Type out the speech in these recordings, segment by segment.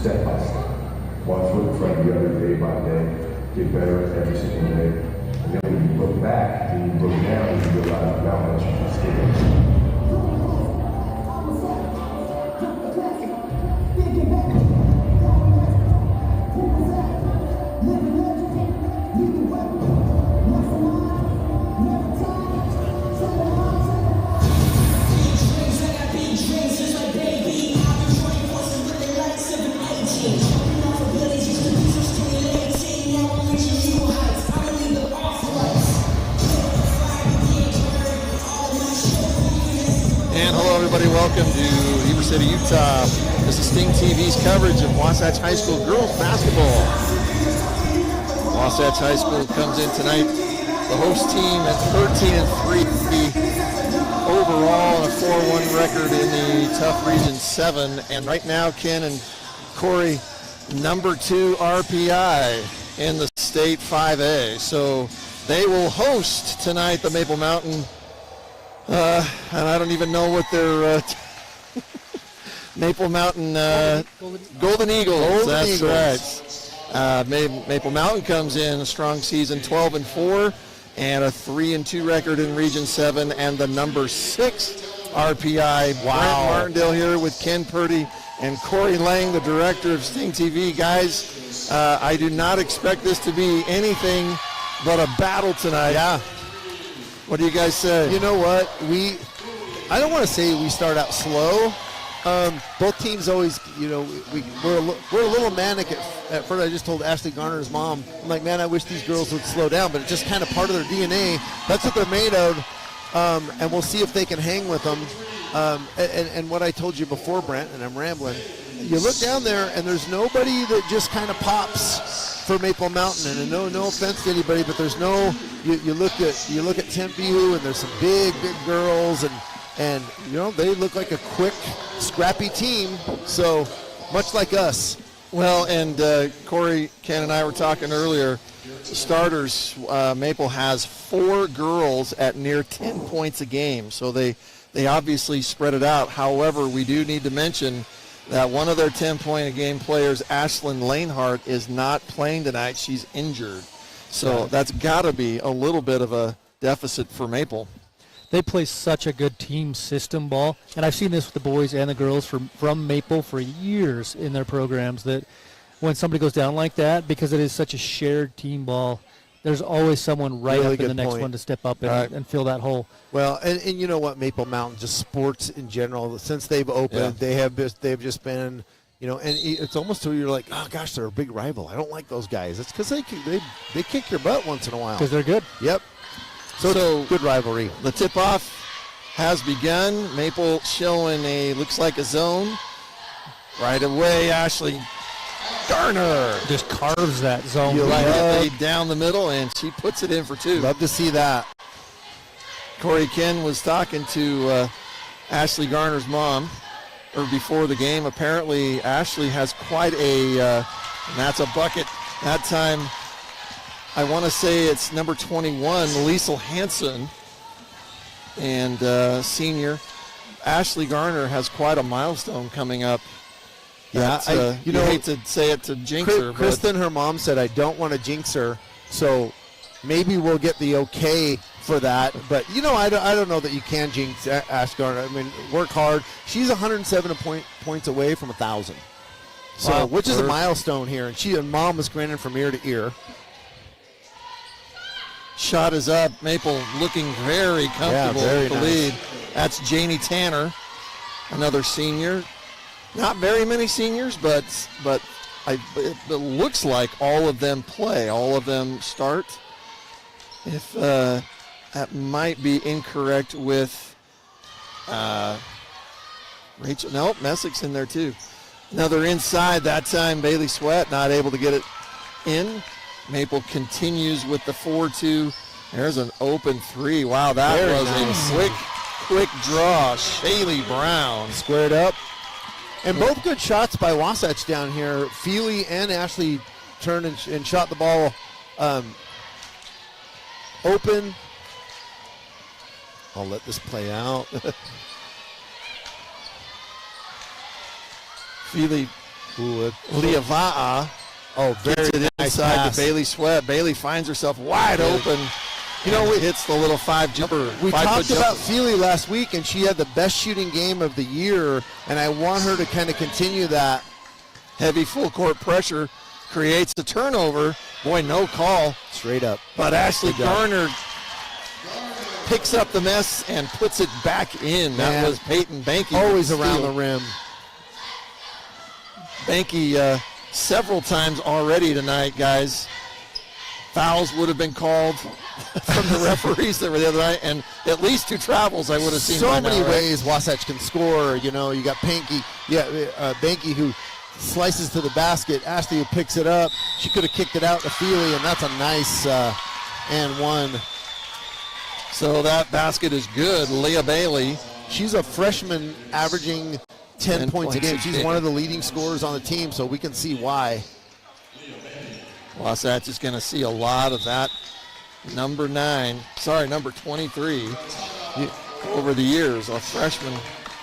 step by step. One foot in front of the other, day by day, get better every single day. And then when you look back and you look down, you realize how much you can scale. Welcome to Heber City, Utah. This is Sting TV's coverage of Wasatch High School girls basketball. Wasatch High School comes in tonight, the host team at 13-3 overall, and a 4-1 record in the Tough Region 7. And right now, Ken and Corey, number 2 RPI in the state 5A. So they will host tonight the Maple Mountain. And I don't even know what their Maple Mountain Golden Eagles. That's right. Maple Mountain comes in a strong season, 12-4, and a 3-2 record in Region 7, and the number 6 RPI. Wow. Brent Martindale here with Ken Purdy and Corey Lang, the director of Sting TV. Guys, I do not expect this to be anything but a battle tonight. Yeah. What do you guys say? You know what? I don't want to say we start out slow. Both teams always, we're a little manic at first. I just told Ashley Garner's mom, I'm like, man, I wish these girls would slow down, but it's just kind of part of their DNA. That's what they're made of, and we'll see if they can hang with them. And what I told you before, Brent, and I'm rambling, you look down there, and there's nobody that just kind of pops for Maple Mountain, and no offense to anybody, but there's no. You look at Tempe, and there's some big girls, and they look like a quick, scrappy team. So much like us. Well, and Corey, Ken, and I were talking earlier. Starters, Maple has 4 girls at near 10 points a game, so they obviously spread it out. However, we do need to mention that one of their 10-point-a-game players, Ashlyn Lanehart, is not playing tonight. She's injured. So that's got to be a little bit of a deficit for Maple. They play such a good team system ball, and I've seen this with the boys and the girls from Maple for years in their programs, that when somebody goes down like that, because it is such a shared team ball, there's always someone right up in the next one to step up and fill that hole. Well, and you know what, Maple Mountain, just sports in general, since they've opened, they've just been, and it's almost to you're like, oh gosh, they're a big rival. I don't like those guys. It's because they kick your butt once in a while. Because they're good. Yep. So good rivalry. The tip-off has begun. Maple showing looks like a zone. Right away, Ashley Garner just carves that zone. Down the middle, and she puts it in for 2. Love to see that. Corey Ken was talking to Ashley Garner's mom before the game. Apparently, Ashley has quite and that's a bucket. That time, I want to say it's number 21, Liesl Hansen, and senior. Ashley Garner has quite a milestone coming up. Yeah, I hate to say it to jinx her. Kristen, her mom, said, I don't want to jinx her, so maybe we'll get the okay for that. But, I don't know that you can jinx Ash Garner. I mean, work hard. She's 107 points away from 1,000, which is a milestone here. And mom is grinning from ear to ear. Shot is up. Maple looking very comfortable with the lead. That's Janie Tanner, another senior. Not very many seniors, but it looks like all of them play. All of them start. If that might be incorrect with Rachel. Nope, Messick's in there too. Another inside. That time Bailey Sweat not able to get it in. Maple continues with the 4-2. There's an open 3. Wow, that was a quick draw. Shaylee Brown squared up. And both good shots by Wasatch down here. Feely and Ashley turned and shot the ball open. I'll let this play out. Feely Liava'a very gets it nice inside pass. to Bailey Sweat. Bailey finds herself wide open. You know, and hits the little 5-jumper. We 5-foot talked jumper. about Feely last week, and she had the best shooting game of the year, and I want her to kind of continue that. Heavy full court pressure creates a turnover. Boy, no call. Straight up. But Ashley Good job. Garner picks up the mess and puts it back in. Man. That was Peyton Banky. Always with the around steal. the rim. Banky several times already tonight, guys. Fouls would have been called from the referees that were the other night, and at least 2 travels I would have seen. So by many now, right? ways Wasatch can score. You know, you got Banky, Banky who slices to the basket. Ashley who picks it up. She could have kicked it out to Feely, and that's a nice and one. So that basket is good. Leah Bailey. She's a freshman averaging 10 points a game. She's game. one of the leading scorers on the team, so we can see why. Wasatch is going to see a lot of that. Number 23 over the years. A freshman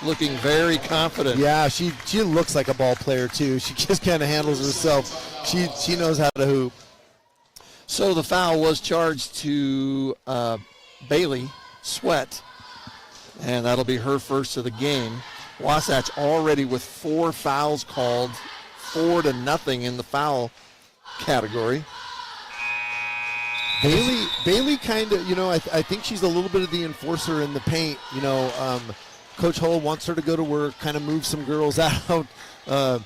looking very confident. Yeah, she looks like a ball player too. She just kind of handles herself. She knows how to hoop. So the foul was charged to Bailey Sweat, and that'll be her first of the game. Wasatch already with 4 fouls called, 4-0 in the foul category. Bailey kind of, I think she's a little bit of the enforcer in the paint. Coach Hull wants her to go to work, kind of move some girls out. And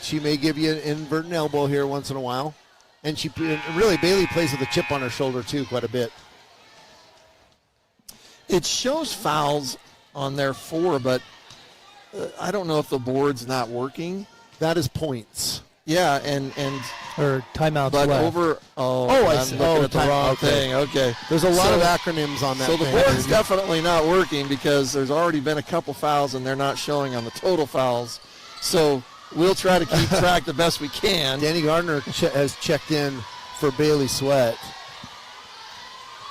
she may give you an inverted elbow here once in a while. And Bailey plays with a chip on her shoulder too quite a bit. It shows fouls on their 4, but I don't know if the board's not working. That is points. Yeah, and Or timeouts but left. over. I I'm see. looking at the wrong okay. thing. Okay, There's a lot So- of acronyms on that. So the thing. board's definitely not working because there's already been a couple fouls and they're not showing on the total fouls. So we'll try to keep track the best we can. Danny Gardner has checked in for Bailey Sweat.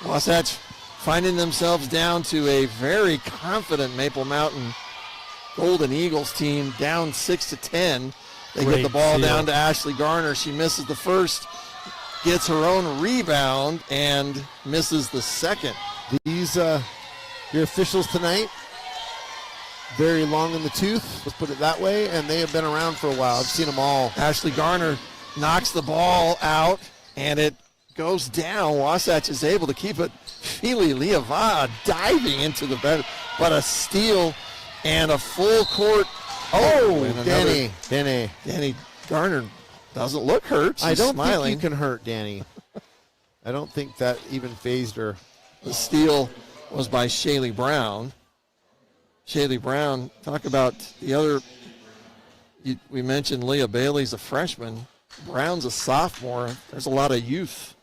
Wasatch finding themselves down to a very confident Maple Mountain Golden Eagles team, down 6-10. They get Great the ball steal. down to Ashley Garner. She misses the first, gets her own rebound, and misses the second. These your officials tonight, very long in the tooth, let's put it that way, and they have been around for a while. I've seen them all. Ashley Garner knocks the ball out, and it goes down. Wasatch is able to keep it. Feely Liava'a diving into the bed, but a steal and a full court. And Danny Garner doesn't look hurt. She's I don't smiling. think you can hurt Danny. I don't think that even phased her. The steal was by Shaylee Brown. Shaylee Brown, talk about the other. We mentioned Leah Bailey's a freshman. Brown's a sophomore. There's a lot of youth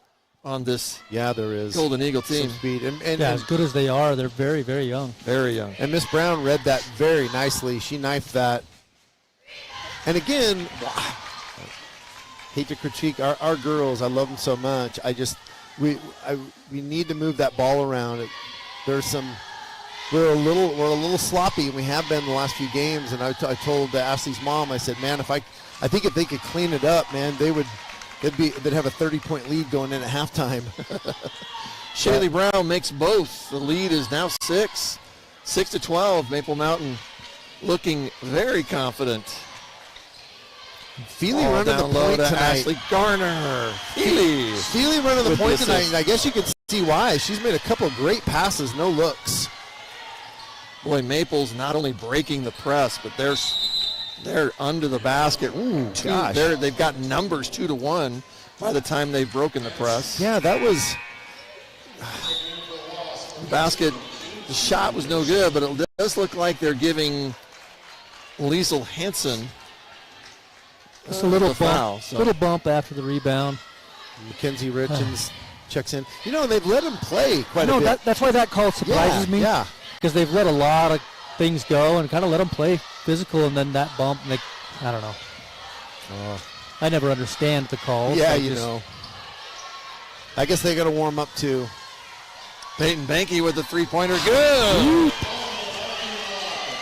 on this Yeah, there is. Golden Eagle team. Some speed. And As good as they are, they're very, very young. Very young. And Miss Brown read that very nicely. She knifed that. And again, hate to critique our girls. I love them so much. We need to move that ball around. We're a little sloppy, and we have been the last few games. And I told Ashley's mom, I said, man, I think if they could clean it up, man, they'd have a 30-point lead going in at halftime. Shaylee Brown makes both. The lead is now 6-12. Maple Mountain looking very confident. Feely Ball running the down low point to tonight. Ashley Garner. Feely. Feely running the with point the tonight, assist. and I guess you can see why. She's made a couple of great passes, no looks. Boy, Maple's not only breaking the press, but they're under the basket. Ooh, gosh. They've got numbers 2-1 by the time they've broken the press. Yeah, that was. The shot was no good, but it does look like they're giving Liesel Hansen Just a little the bump, foul, so. little bump after the rebound. Mackenzie Richens checks in. They've let him play quite a bit. That's why that call surprises me. Yeah. Because they've let a lot of things go and kind of let them play physical, and then that bump, and I don't know. I never understand the calls. Yeah, I guess they got to warm up too. Peyton Banky with the three-pointer. Good.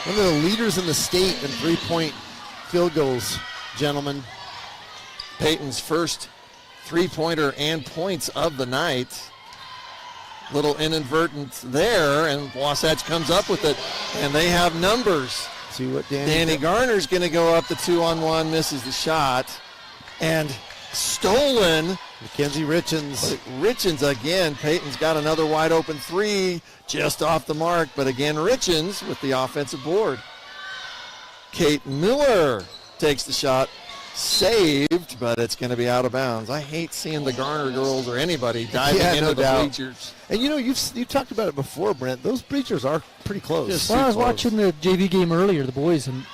One of the leaders in the state in three-point field goals. gentlemen. Peyton's first three-pointer and points of the night. Little inadvertent there, and Wasatch comes up with it, and they have numbers. See what Danny Garner's going to go up the 2-on-1, misses the shot, and stolen. Mackenzie Richens. Richens again. Peyton's got another wide open three, just off the mark, but again Richens with the offensive board. Kate Miller takes the shot, saved, but it's going to be out of bounds. I hate seeing the Garner girls or anybody diving into the bleachers. And you've talked about it before, Brent. Those bleachers are pretty close. Well, I was watching the JV game earlier, the boys, and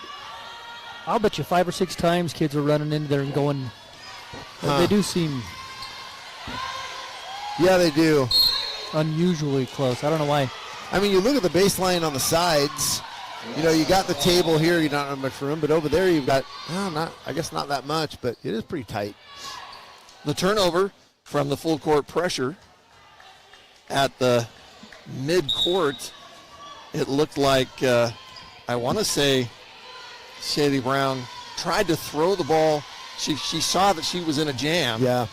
I'll bet you 5 or 6 times kids are running in there and going. They do seem. Yeah, they do. Unusually close. I don't know why. I mean, you look at the baseline on the sides. You got the table here. You don't have much room, but over there you've got, I guess not that much, but it is pretty tight. The turnover from the full court pressure at the mid-court. It looked like, I want to say, Shaylee Brown tried to throw the ball. She saw that she was in a jam. Yeah.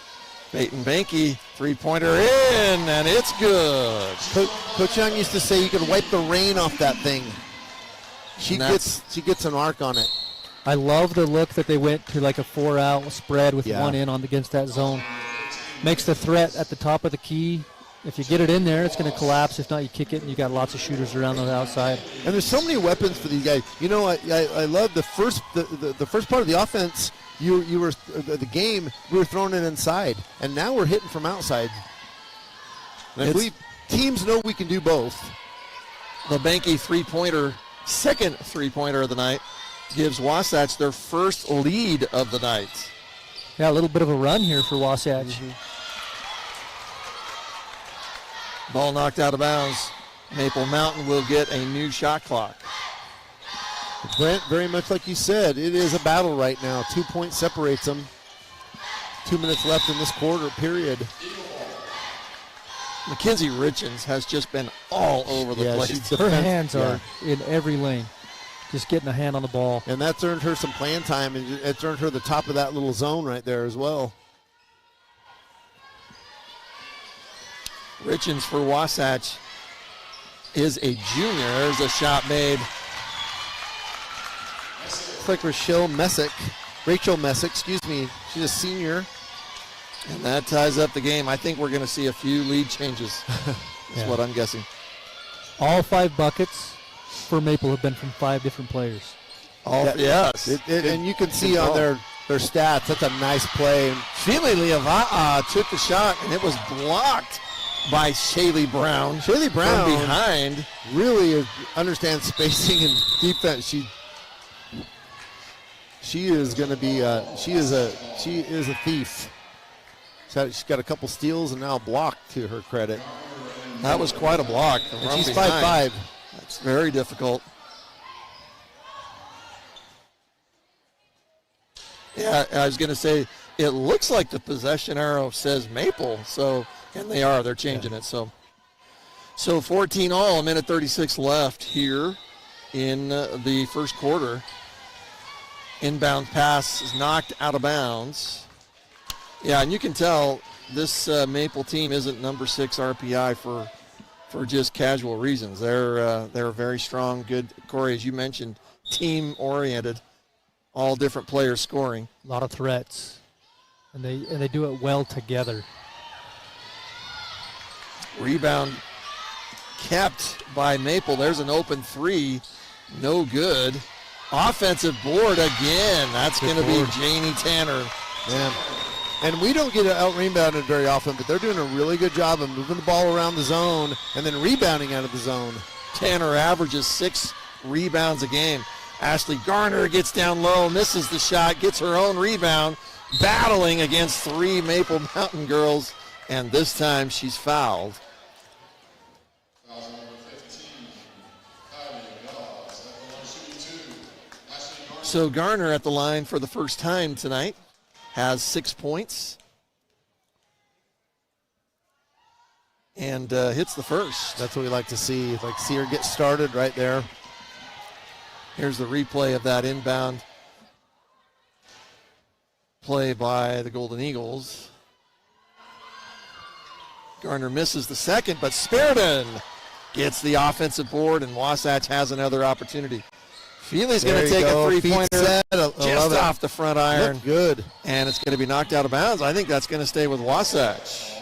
Peyton Banky, three-pointer in, and it's good. Coach Young used to say you can wipe the rain off that thing. She gets an arc on it. I love the look that they went to like a 4-out spread with one in against that zone. Makes the threat at the top of the key. If you get it in there, it's going to collapse. If not, you kick it, and you got lots of shooters around on the outside. And there's so many weapons for these guys. I love the first part of the offense. You were the game. We were throwing it inside, and now we're hitting from outside. And teams know we can do both. The Banky three-pointer, second three-pointer of the night, gives Wasatch their first lead of the night. Yeah, a little bit of a run here for Wasatch. Mm-hmm. Ball knocked out of bounds. Maple Mountain will get a new shot clock. Brent, very much like you said, it is a battle right now. 2 points separates them. 2 minutes left in this quarter period. Mackenzie Richens has just been all over the place. Her hands are in every lane, just getting a hand on the ball. And that's earned her some playing time, and it's earned her the top of that little zone right there as well. Richens for Wasatch is a junior. There's a shot made. It's like Rachel Messick, she's a senior. And that ties up the game. I think we're going to see a few lead changes. That's what I'm guessing. All 5 buckets for Maple have been from 5 different players. Yes. And you can see on their stats, that's a nice play. Shaylee Leava'a took the shot, and it was blocked by Shaylee Brown. Shaylee Brown from behind really understands spacing and defense. She is going to be she is a thief. She's got a couple steals and now a block to her credit. That was quite a block. And she's 5'5". That's very difficult. Yeah, I was going to say, it looks like the possession arrow says Maple, and they are. They're changing it. So 14 all, a minute 36 left here in the first quarter. Inbound pass is knocked out of bounds. Yeah, and you can tell this Maple team isn't number 6 RPI for just casual reasons. They're very strong, good. Corey, as you mentioned, team-oriented, all different players scoring. A lot of threats, and they do it well together. Rebound kept by Maple. There's an open three, no good. Offensive board again. That's going to be Janie Tanner. Man. And we don't get out-rebounded very often, but they're doing a really good job of moving the ball around the zone and then rebounding out of the zone. Tanner averages 6 rebounds a game. Ashley Garner gets down low, misses the shot, gets her own rebound, battling against 3 Maple Mountain girls, and this time she's fouled. So Garner at the line for the first time tonight. Has 6 points and hits the first. That's what we like to see. Like see her get started right there. Here's the replay of that inbound. play by the Golden Eagles. Garner misses the second, but Spiriton gets the offensive board, and Wasatch has another opportunity. Feely's going to take a three-pointer just off the front iron. Looked good. And it's going to be knocked out of bounds. I think that's going to stay with Wasatch.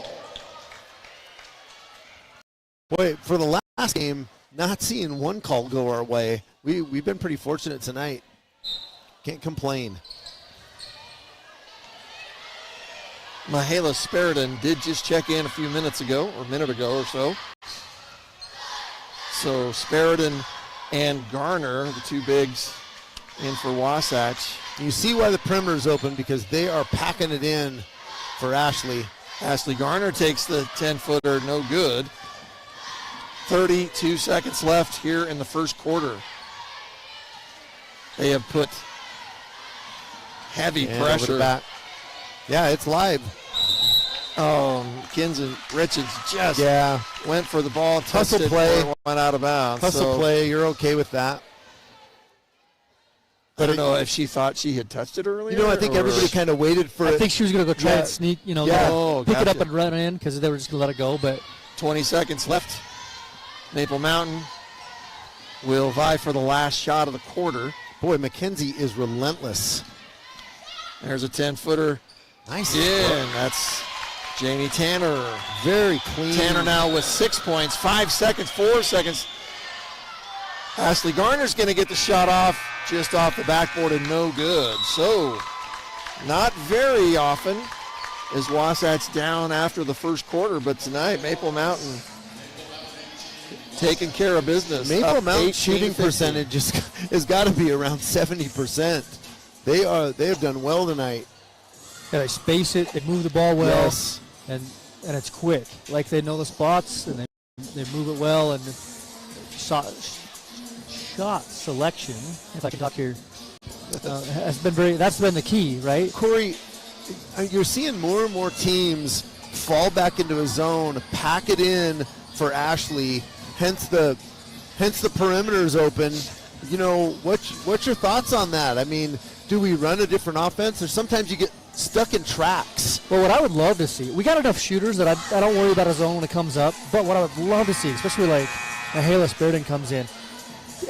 Boy, for the last game, not seeing one call go our way. We've been pretty fortunate tonight. Can't complain. Mahala Spiriton did just check in a few minutes ago, or a minute ago or so. So Spiriton and Garner, the two bigs, in for Wasatch. You see why the perimeter's open, because they are packing it in for Ashley. Ashley Garner takes the 10-footer, no good. 32 seconds left here in the first quarter. They have put heavy pressure. Back. Yeah, it's live. Oh, Kinson Richards just went for the ball, touched it, play, went out of bounds. Hustle play, you're okay with that. I don't know if she thought she had touched it earlier. I think everybody kind of waited for it. I think she was going to go try and sneak, pick it up and run in because they were just going to let it go. But 20 seconds left. Maple Mountain will vie for the last shot of the quarter. Boy, McKenzie is relentless. There's a 10-footer. Nice. Yeah, that's Jamie Tanner. Very clean. Tanner now with 6 points. 5 seconds, 4 seconds. Ashley Garner's going to get the shot off, just off the backboard, and no good. So, not very often is Wasatch down after the first quarter, but tonight, Maple Mountain taking care of business. Maple Mountain shooting percentage has got to be around 70%. They have done well tonight. Yeah, they space it, they move the ball well, yes. and it's quick. Like they know the spots, and they move it well, and shot selection, if I can talk here, has been that's been the key, right? Corey, you're seeing more and more teams fall back into a zone, pack it in for Ashley, hence the perimeter's open. What's your thoughts on that? I mean, do we run a different offense, or sometimes you get stuck in tracks? Well, what I would love to see, we got enough shooters that I don't worry about a zone when it comes up, but what I would love to see, especially like Mahala Spiriton comes in,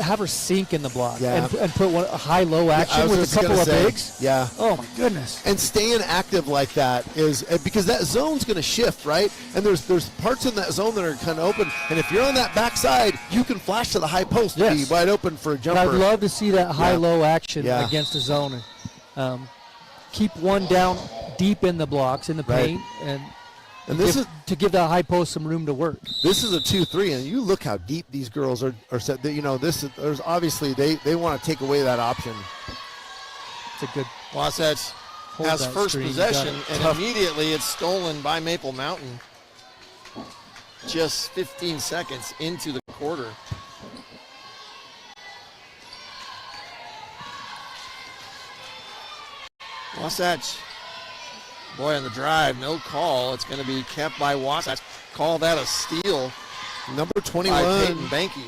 have her sink in the block and put a high-low action with a couple of bigs. Yeah. Oh, my goodness. And staying active like that is because that zone's going to shift, right? And there's parts in that zone that are kind of open. And if you're on that backside, you can flash to the high post to be wide open for a jumper. And I'd love to see that high-low action against a zone. And, keep one down deep in the blocks, in the paint, and this is to give that high post some room to work. This is a 2-3, and you look how deep these girls are set. There's obviously they want to take away that option. It's a good. Wasatch has first possession, and immediately it's stolen by Maple Mountain. Just 15 seconds into the quarter. Wasatch, boy, on the drive, no call. It's going to be kept by Wasatch. Call that a steal. Number 21. By Peyton Banky.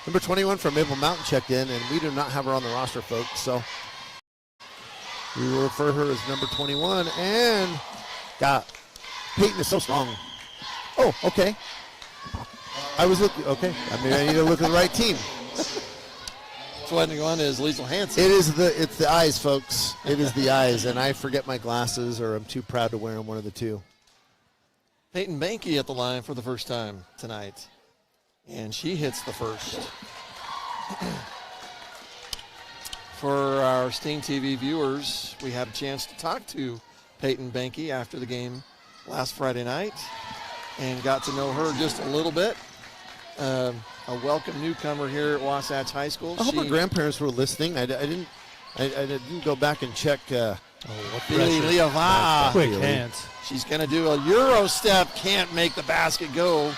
Number 21 from Maple Mountain checked in, and we do not have her on the roster, folks. So we will refer her as number 21. And Peyton is so strong. Oh, okay. I was looking. Okay, maybe I need to look at the right team. 21 is Liesl Hansen. It's the eyes, folks. It is the eyes, and I forget my glasses, or I'm too proud to wear them. One of the two. Peyton Banky at the line for the first time tonight, and she hits the first. For our Sting TV viewers, we had a chance to talk to Peyton Banky after the game last Friday night, and got to know her just a little bit. A welcome newcomer here at Wasatch High School. I hope her grandparents were listening. I didn't go back and check. Billy Leava. Quick hands. She's going to do a Euro step. Can't make the basket go.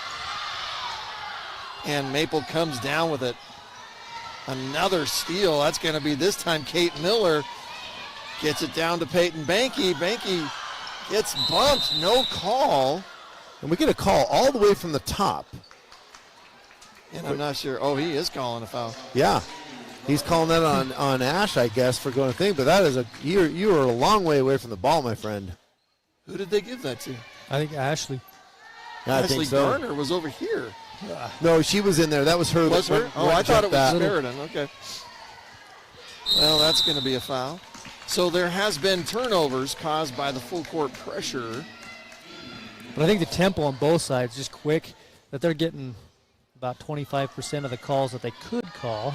And Maple comes down with it. Another steal. That's going to be this time Kate Miller. Gets it down to Peyton Banky. Banky gets bumped. No call. And we get a call all the way from the top. And I'm not sure. Oh, he is calling a foul. Yeah. He's calling that on Ash, I guess, for going to think. But that is you are a long way away from the ball, my friend. Who did they give that to? I think Ashley. Yeah, I Ashley think so. Garner was over here. No, she was in there. That was her. Was that her? went I thought it was that. Sheridan. Okay. Well, that's going to be a foul. So there has been turnovers caused by the full court pressure. But I think the tempo on both sides just quick, that they're getting about 25% of the calls that they could call.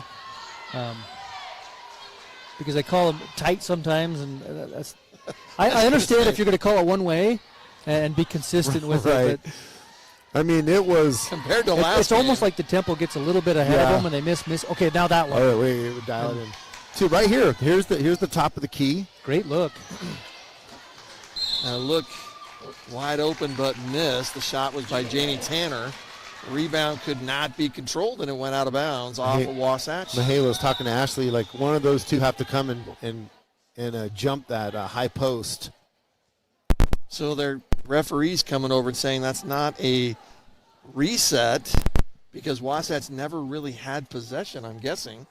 Because they call them tight sometimes, and that's. I understand if you're going to call it one way and be consistent with it. But I mean, it was compared to last. It's almost like the tempo gets a little bit ahead of them, and they miss. Okay, now that one. Oh, wait, dial it in. See, right here. Here's the top of the key. Great look. Look wide open, but missed. The shot was by Janie Tanner. The rebound could not be controlled, and it went out of bounds off of Wasatch. Mahalo's talking to Ashley like one of those two have to come and jump that high post. So their referees coming over and saying that's not a reset because Wasatch never really had possession, I'm guessing.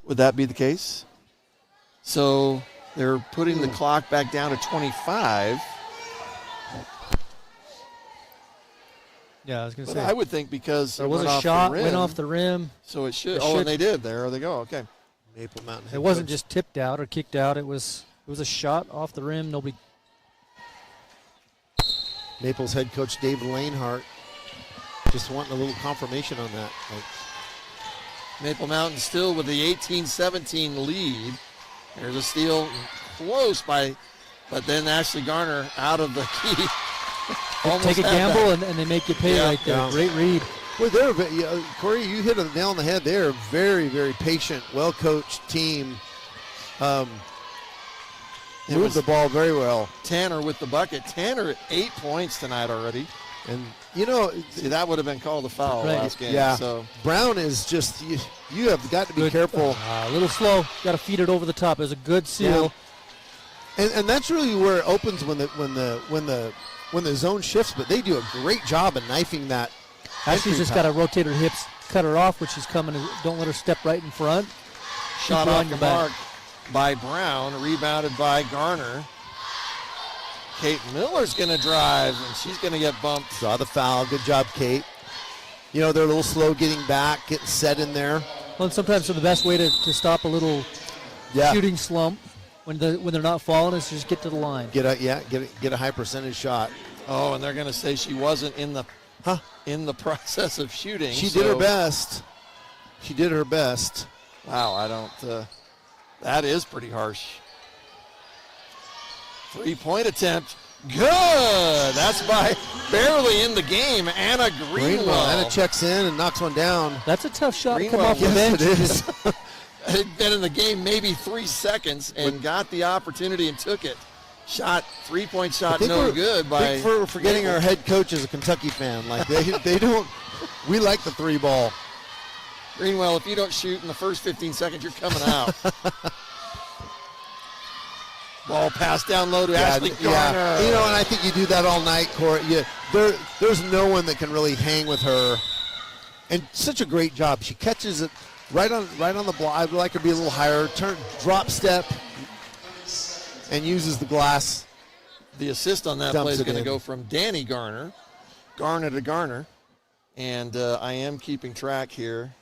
Would that be the case? So they're putting the clock back down to 25. Yeah, I was going to But say. I would think because There it was went a off shot, the rim, went off the rim. So it should. It Oh, should- and they did. There they go. Okay. Maple Mountain. It wasn't just tipped out or kicked out. It was a shot off the rim. Nobody. Maple's head coach Dave Lanehart just wanting a little confirmation on that. Maple Mountain still with the 18-17 lead. There's a steal close by, but then Ashley Garner out of the key. Almost Take a had that. gamble and they make you pay right there. Yeah. Great read. Well, Corey, you hit a nail on the head. They're a very, very patient, well-coached team. Moved the ball very well. Tanner with the bucket. Tanner at 8 points tonight already. And, See, that would have been called a foul Right. last game. yeah, So Brown is just, you have got to be Good. careful. A little slow. Got to feed it over the top. It was a good seal. And that's really where it opens when the zone shifts, but they do a great job of knifing that. Ashley's just got to rotate her hips, cut her off when she's coming. Don't let her step right in front. shot her on off the your back. mark by Brown, rebounded by Garner. Kate Miller's going to drive, and she's going to get bumped. Saw the foul. Good job, Kate. They're a little slow getting back, getting set in there. Well, and sometimes the best way to stop a little shooting slump when they're not falling is to just get to the line. Get a high percentage shot. Oh, and they're going to say she wasn't in the process of shooting. She did her best. She did her best. Wow, I don't. That is pretty harsh. 3-point attempt. Good. That's by barely in the game. Anna Greenwell. Anna checks in and knocks one down. That's a tough shot to come Greenwell, off the Yes, bench. it is. Had been in the game maybe 3 seconds and got the opportunity and took it. Shot, 3-point shot, no good by. For forgetting our head coach is a Kentucky fan. Like they don't. We like the three ball. Greenwell, if you don't shoot in the first 15 seconds, you're coming out. Ball passed down low to Ashley Garner. And I think you do that all night, Corey. There's no one that can really hang with her. And such a great job. She catches it right on the block. I'd like her to be a little higher. Drop step, and uses the glass. The assist on that Dumps play is it going to in. go from Danny Garner to Garner. And I am keeping track here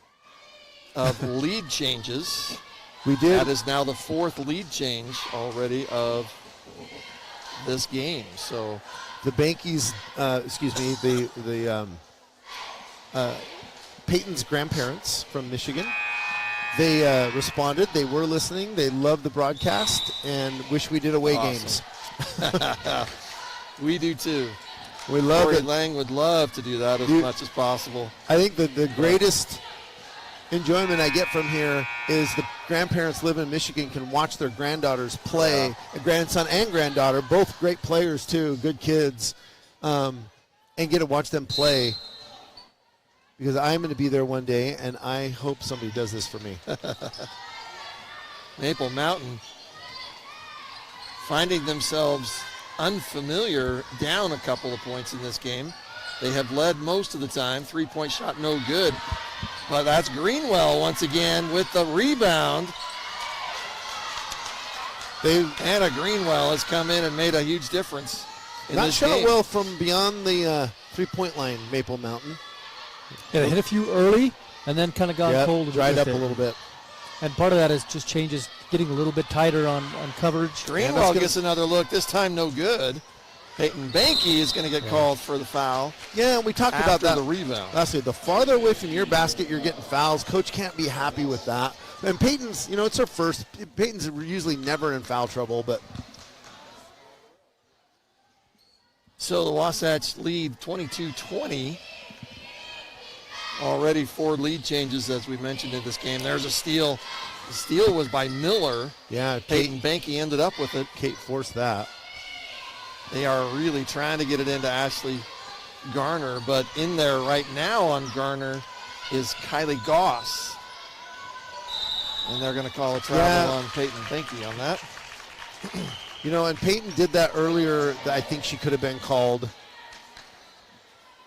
of lead changes. We did. That is now the 4th lead change already of this game. So The Bankies, Peyton's grandparents from Michigan, they responded. They were listening. They loved the broadcast and wish we did away games. we do too. We love Corey it. Lang would love to do that as much as possible. I think that the greatest enjoyment I get from here is the grandparents live in Michigan can watch their granddaughters play, a grandson and granddaughter, both great players too, good kids, and get to watch them play. Because I'm going to be there one day, and I hope somebody does this for me. Maple Mountain finding themselves unfamiliar, down a couple of points in this game. They have led most of the time. 3-point shot, no good. But that's Greenwell once again with the rebound. Anna Greenwell has come in and made a huge difference in Not this shot game. well from beyond the three-point line, Maple Mountain. Yeah, they hit a few early and then kind of got cold. Dried up with a it. little bit. And part of that is just changes, getting a little bit tighter on coverage. Greenwell gets another look, this time no good. Peyton Banky is going to get called for the foul. Yeah, we talked about that. The rebound. Last week, the farther away from your basket you're getting fouls, coach can't be happy with that. And Peyton's, it's her first. Peyton's usually never in foul trouble, but. So the Wasatch lead 22-20. Already 4 lead changes, as we mentioned in this game. There's a steal. The steal was by Miller. Yeah, Peyton Banky ended up with it. Kate forced that. They are really trying to get it into Ashley Garner, but in there right now on Garner is Kylie Goss. And they're going to call a travel on Peyton Banky on that. And Peyton did that earlier. I think she could have been called.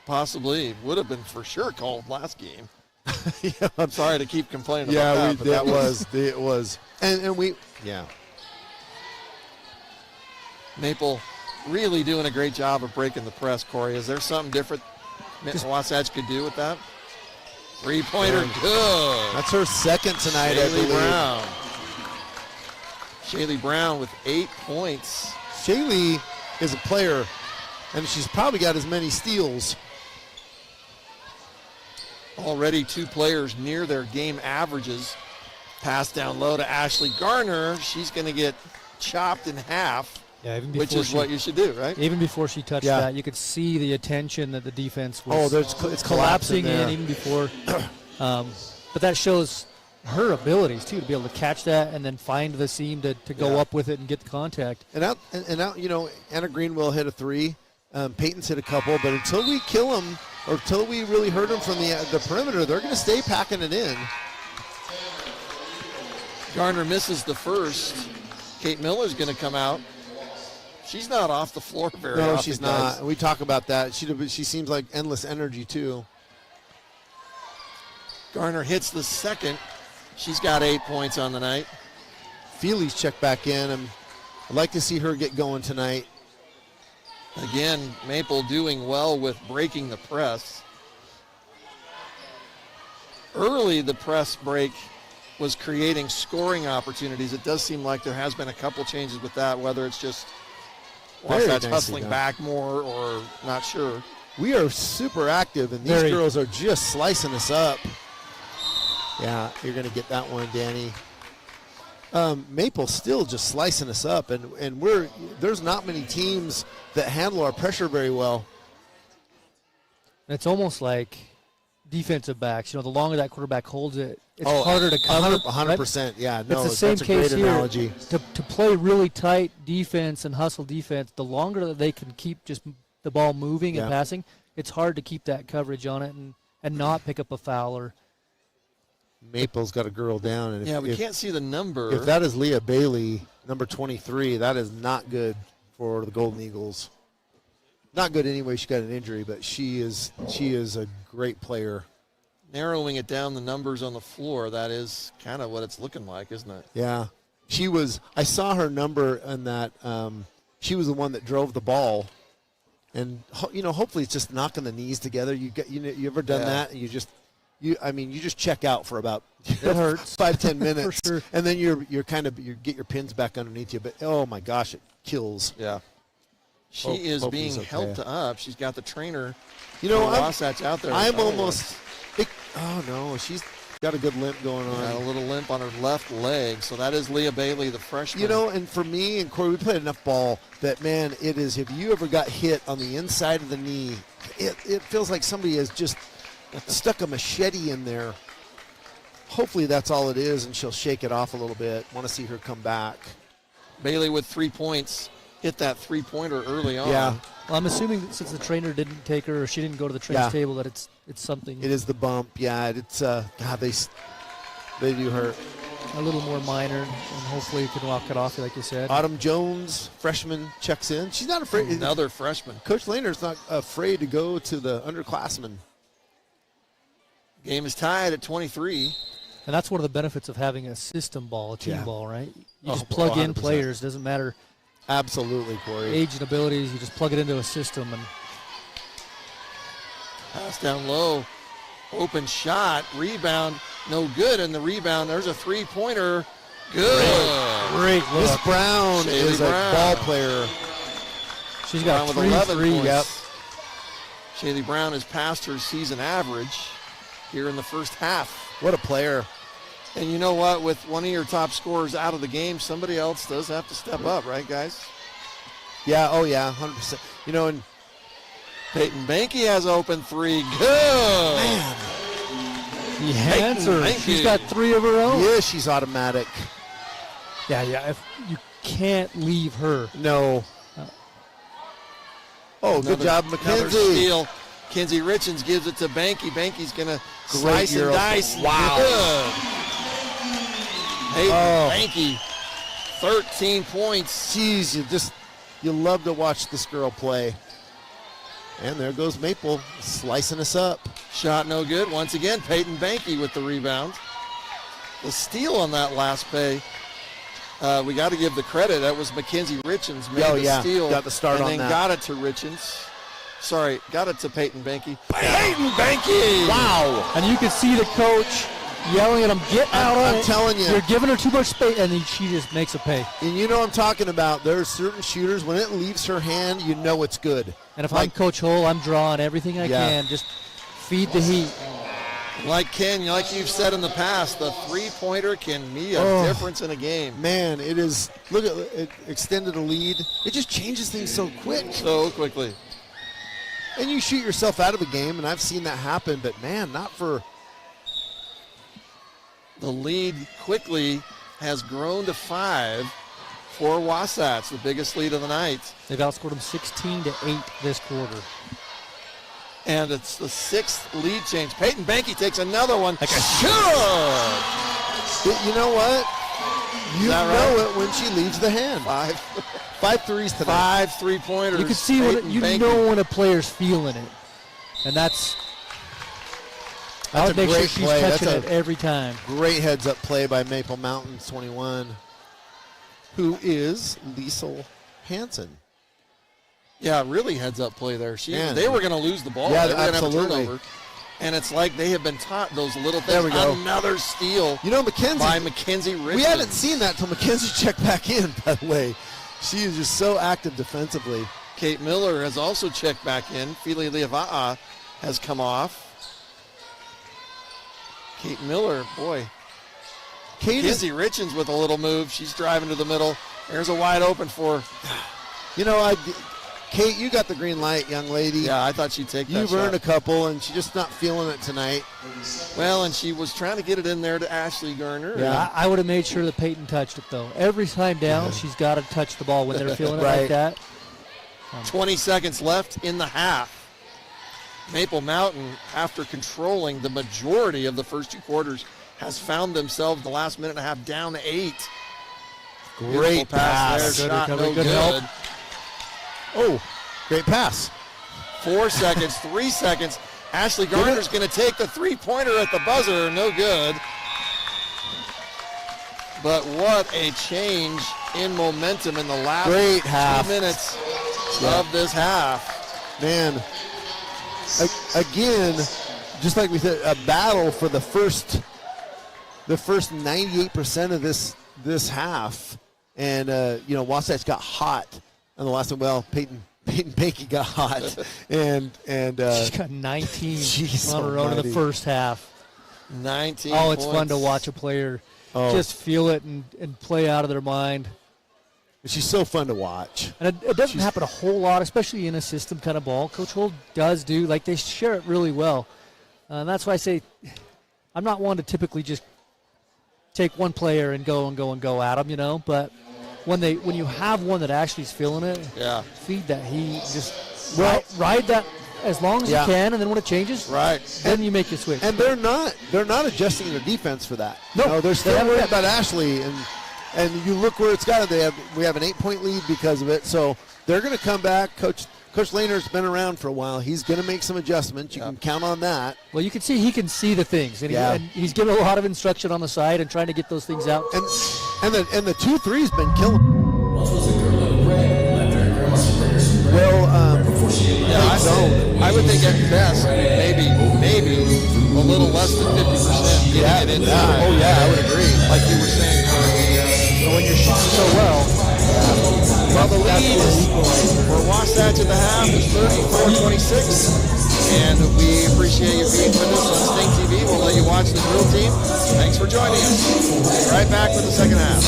Possibly. Would have been for sure called last game. Yeah. I'm sorry to keep complaining about that. That was. It was. And we, Maple really doing a great job of breaking the press, Corey. Is there something different Wasatch could do with that? Three-pointer, good. That's her second tonight, I believe. Brown. Shaylee Brown with 8 points. Shaylee is a player, and she's probably got as many steals. Already 2 players near their game averages. Pass down low to Ashley Garner. She's going to get chopped in half. Yeah, even which is what you should do, right? Even before she touched that, you could see the attention that the defense was. It's collapsing in even before. But that shows her abilities too, to be able to catch that and then find the seam to go up with it and get the contact. And out, Anna Greenwell hit a 3. Peyton's hit a couple, but until we kill them or until we really hurt them from the perimeter, they're going to stay packing it in. Garner misses the first. Kate Miller's going to come out. She's not off the floor very often. No, she's not. We talk about that. She seems like endless energy, too. Garner hits the second. She's got 8 points on the night. Feely's checked back in. I'd like to see her get going tonight. Again, Maple doing well with breaking the press. Early, the press break was creating scoring opportunities. It does seem like there has been a couple changes with that, whether it's just Wasatch hustling back more or not sure. We are super active, and these girls are just slicing us up. Yeah, you're going to get that one, Danny. Maple still just slicing us up, and there's not many teams that handle our pressure very well. It's almost like defensive backs. The longer that quarterback holds it, it's harder to cover. 100%. Right? Yeah, no, it's the same that's a case great here. Analogy. To play really tight defense and hustle defense, the longer that they can keep just the ball moving and passing, it's hard to keep that coverage on it and not pick up a foul. Or Maple's got a girl down. And we can't see the number. If that is Leah Bailey, number 23, that is not good for the Golden Eagles. Not good anyway. She got an injury, but she is a great player. Narrowing it down, the numbers on the floor, that is kind of what it's looking like, isn't it? Yeah. I saw her number in that she was the one that drove the ball. And, hopefully it's just knocking the knees together. You ever done that? And you just check out for about it hurts 5-10 minutes. For sure. And then you get your pins back underneath you. But, oh, my gosh, it kills. Yeah. She is being helped up. She's got the trainer, Wasatch, out there. I'm almost – oh, no, she's got a good limp going on. Got a little limp on her left leg. So that is Leah Bailey, the freshman. And for me and Corey, we played enough ball that, man, it is – if you ever got hit on the inside of the knee, it feels like somebody has just stuck a machete in there. Hopefully that's all it is, and she'll shake it off a little bit. Want to see her come back. Bailey with 3 points. Hit that three-pointer early on. Yeah. Well, I'm assuming that since the trainer didn't take her or she didn't go to the trainer's table, that it's something. It is the bump. Yeah, it's God, they do hurt. A little more minor, and hopefully you can walk it off, like you said. Autumn Jones, freshman, checks in. She's not afraid. Another freshman. Coach Lehner's not afraid to go to the underclassmen. Game is tied at 23. And that's one of the benefits of having a system ball, a team ball, right? You just Oh, plug in 100%. players. Doesn't matter Absolutely, Corey. age and abilities. You just plug it into a system. And Pass down low. Open shot. Rebound. No good. And the rebound, there's a three-pointer. Good. great Miss look. Brown Shaylee is Brown. a ball player. She's got Brown with 3 11 threes. points. Yep. Shaylee Brown has passed her season average here in the first half. What a player. And you know what? With one of your top scorers out of the game, somebody else does have to step up, right, guys? Yeah, oh yeah, 100%. You know, and Peyton Banky has open three. Good. man, The answer. thank She's you. got 3 of her own. yeah, she's automatic. Yeah. If you can't leave her. No. Oh, good job, Another McKenzie. steal. Kinsey Richens gives it to Banky. Banky's going to Great slice and Euro. dice. Wow. Good. Peyton Oh. Banky, 13 points. Jeez, you love to watch this girl play. And there goes Maple, slicing us up. Shot no good. Once again, Peyton Banky with the rebound. The steal on that last play. We got to give the credit. That was Mackenzie Richens made Oh, the yeah. steal. Got the start and on then that. got it to Richens. Sorry, got it to Peyton Banky. Peyton Banky! Wow. And you can see the coach yelling at him, get out on I'm it. telling you. You're giving her too much space, and then she just makes a pay. And you know what I'm talking about. There are certain shooters, when it leaves her hand, you know it's good. And if I'm Like- Coach Hull, I'm drawing everything I Yeah. can. Just feed the heat. Like Ken, like you've said in the past, the three-pointer can be a Oh. difference in a game. Man, it is, look at it, extended a lead. It just changes things so quick. So quickly. And you shoot yourself out of a game, and I've seen that happen, but man, not for, The lead quickly has grown to 5 for Wasatch, the biggest lead of the night. They've outscored them 16-8 this quarter. And it's the 6th lead change. Peyton Banky takes another one. Good. you know what? You that know right? it when she leaves the hand. 5 threes tonight. 5 three-pointers. You can see when Peyton you Banky. know when a player's feeling it, and that's I That's would a make sure great she's play. touching That's it every time. Great heads-up play by Maple Mountains 21, who is Liesel Hansen. Yeah, really heads-up play there. Man. They were going to lose the ball. Yeah, they were going to have a absolutely. turnover. And it's like they have been taught those little things. There we go. Another steal You know, Mackenzie, by Mackenzie Richards. we haven't seen that till Mackenzie checked back in, by the way. She is just so active defensively. Kate Miller has also checked back in. Fili Leava'a has come off. Kate Miller, boy. Kate is, Mackenzie Richards with a little move. She's driving to the middle. There's a wide open for. you know, Kate, you got the green light, young lady. Yeah, I thought she'd take that You've earned a shot. couple, and she's just not feeling it tonight. Well, and she was trying to get it in there to Ashley Garner. Yeah. I would have made sure that Peyton touched it, though. Every time down, she's got to touch the ball when they're feeling it Right. like that. 20 seconds left in the half. Maple Mountain, after controlling the majority of the first 2 quarters, has found themselves the last minute and a half down to 8. Beautiful Great pass. there. Good Shot recovery, no good good. help. Oh, great pass. 4 seconds, 3 seconds. Ashley Garner's going to take the three-pointer at the buzzer. No good. But what a change in momentum in the last Great half. 2 minutes of this half. Man, again, just like we said, a battle for the first 98% of this half, and you know, Wasatch got hot on the last one. Well, Peyton Banky got hot, and She's got 19 Jeez on her own in almighty. the first half. 19 Oh, it's fun points. to watch a player Oh. just feel it and play out of their mind. she's so fun to watch. And it doesn't happen a whole lot, especially in a system kind of ball. Coach Holt does do, like they share it really well. And that's why I say I'm not one to typically just take one player and go at them, you know. But when you have one that actually is feeling it, Yeah. feed that heat, just ride that as long as Yeah. you can, and then when it changes, Right. then you make your switch. And they're not adjusting their defense for that. No, they're they still haven't worried yet. about Ashley, and you look where it's got it. We have an 8-point lead because of it. So they're going to come back. Coach Coach Lehner's been around for a while. He's going to make some adjustments. You can count on that. Well, you can see he can see the things, and, Yeah. and he's given a lot of instruction on the side and trying to get those things out. And the 2-3's been killing. Well, I would think at best, maybe a little less than 50% getting it inside. Oh yeah, I would agree. Like you were saying, But when you're shooting so well, well, the lead for Wasatch at the half is 34-26, and we appreciate you being with us on Stink TV. We'll let you watch the drill team. Thanks for joining us. We'll be right back with the second half.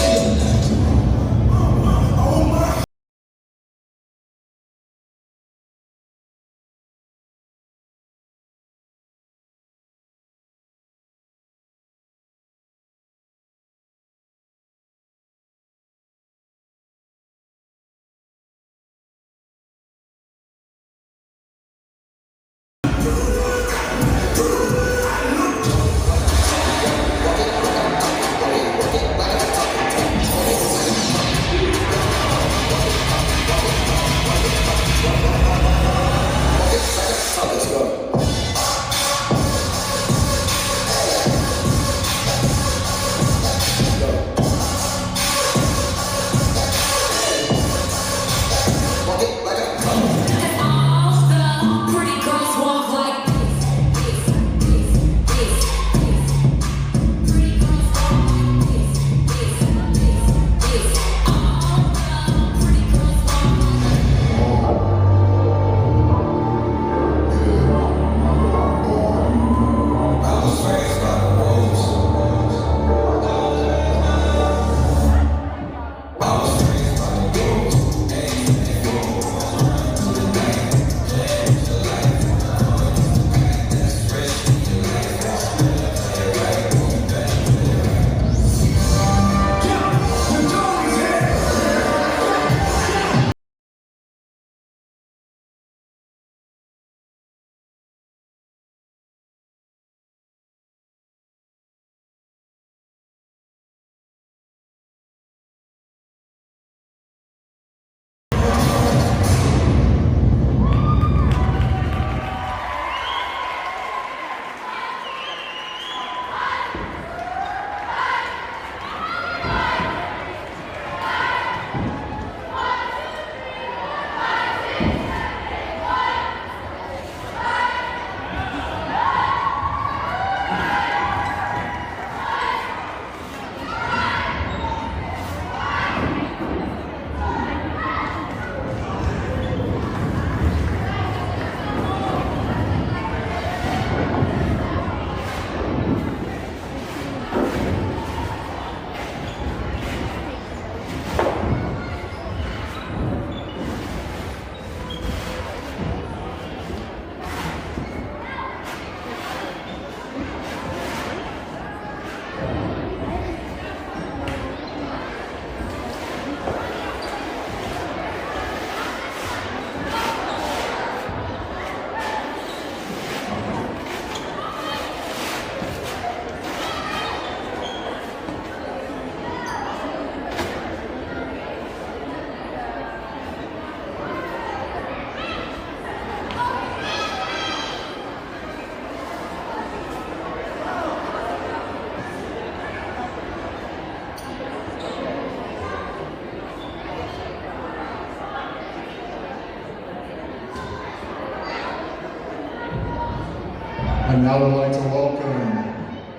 I now would like to welcome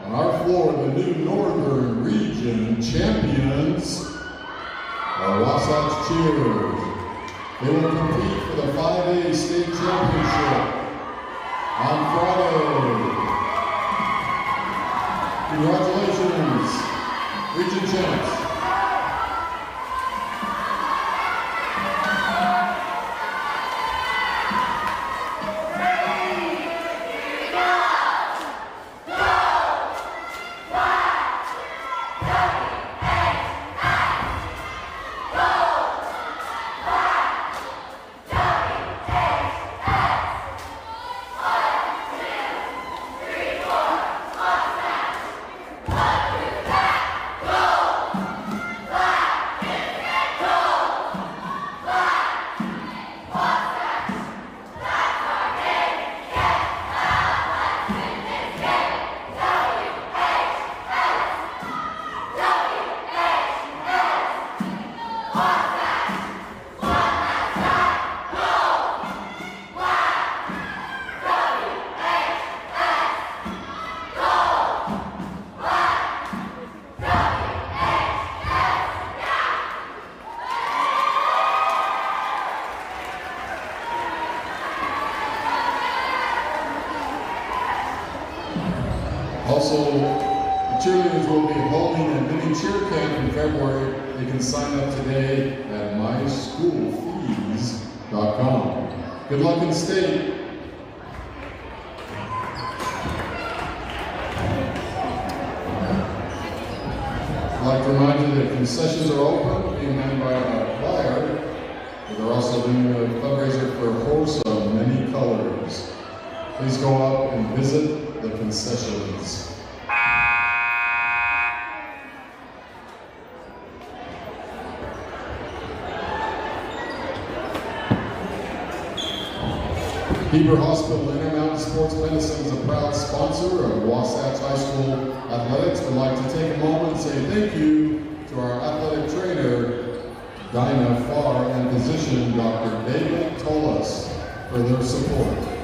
on our floor the new Northern Region champions, our Wasatch Cheers. They will compete for the 5A state championship on Friday. Congratulations, Region champs. Also, the cheerleaders will be holding a mini cheer camp in February. You can sign up today at myschoolfees.com. Good luck in state. I'd like to remind you that concessions are open, being manned by our choir. They're also doing a fundraiser for a horse of many colors. Please go up and visit the concessions. Heber Hospital Intermountain Sports Medicine is a proud sponsor of Wasatch High School Athletics. We'd like to take a moment and say thank you to our athletic trainer, Dinah Farr, and physician, Dr. David Tolas, for their support.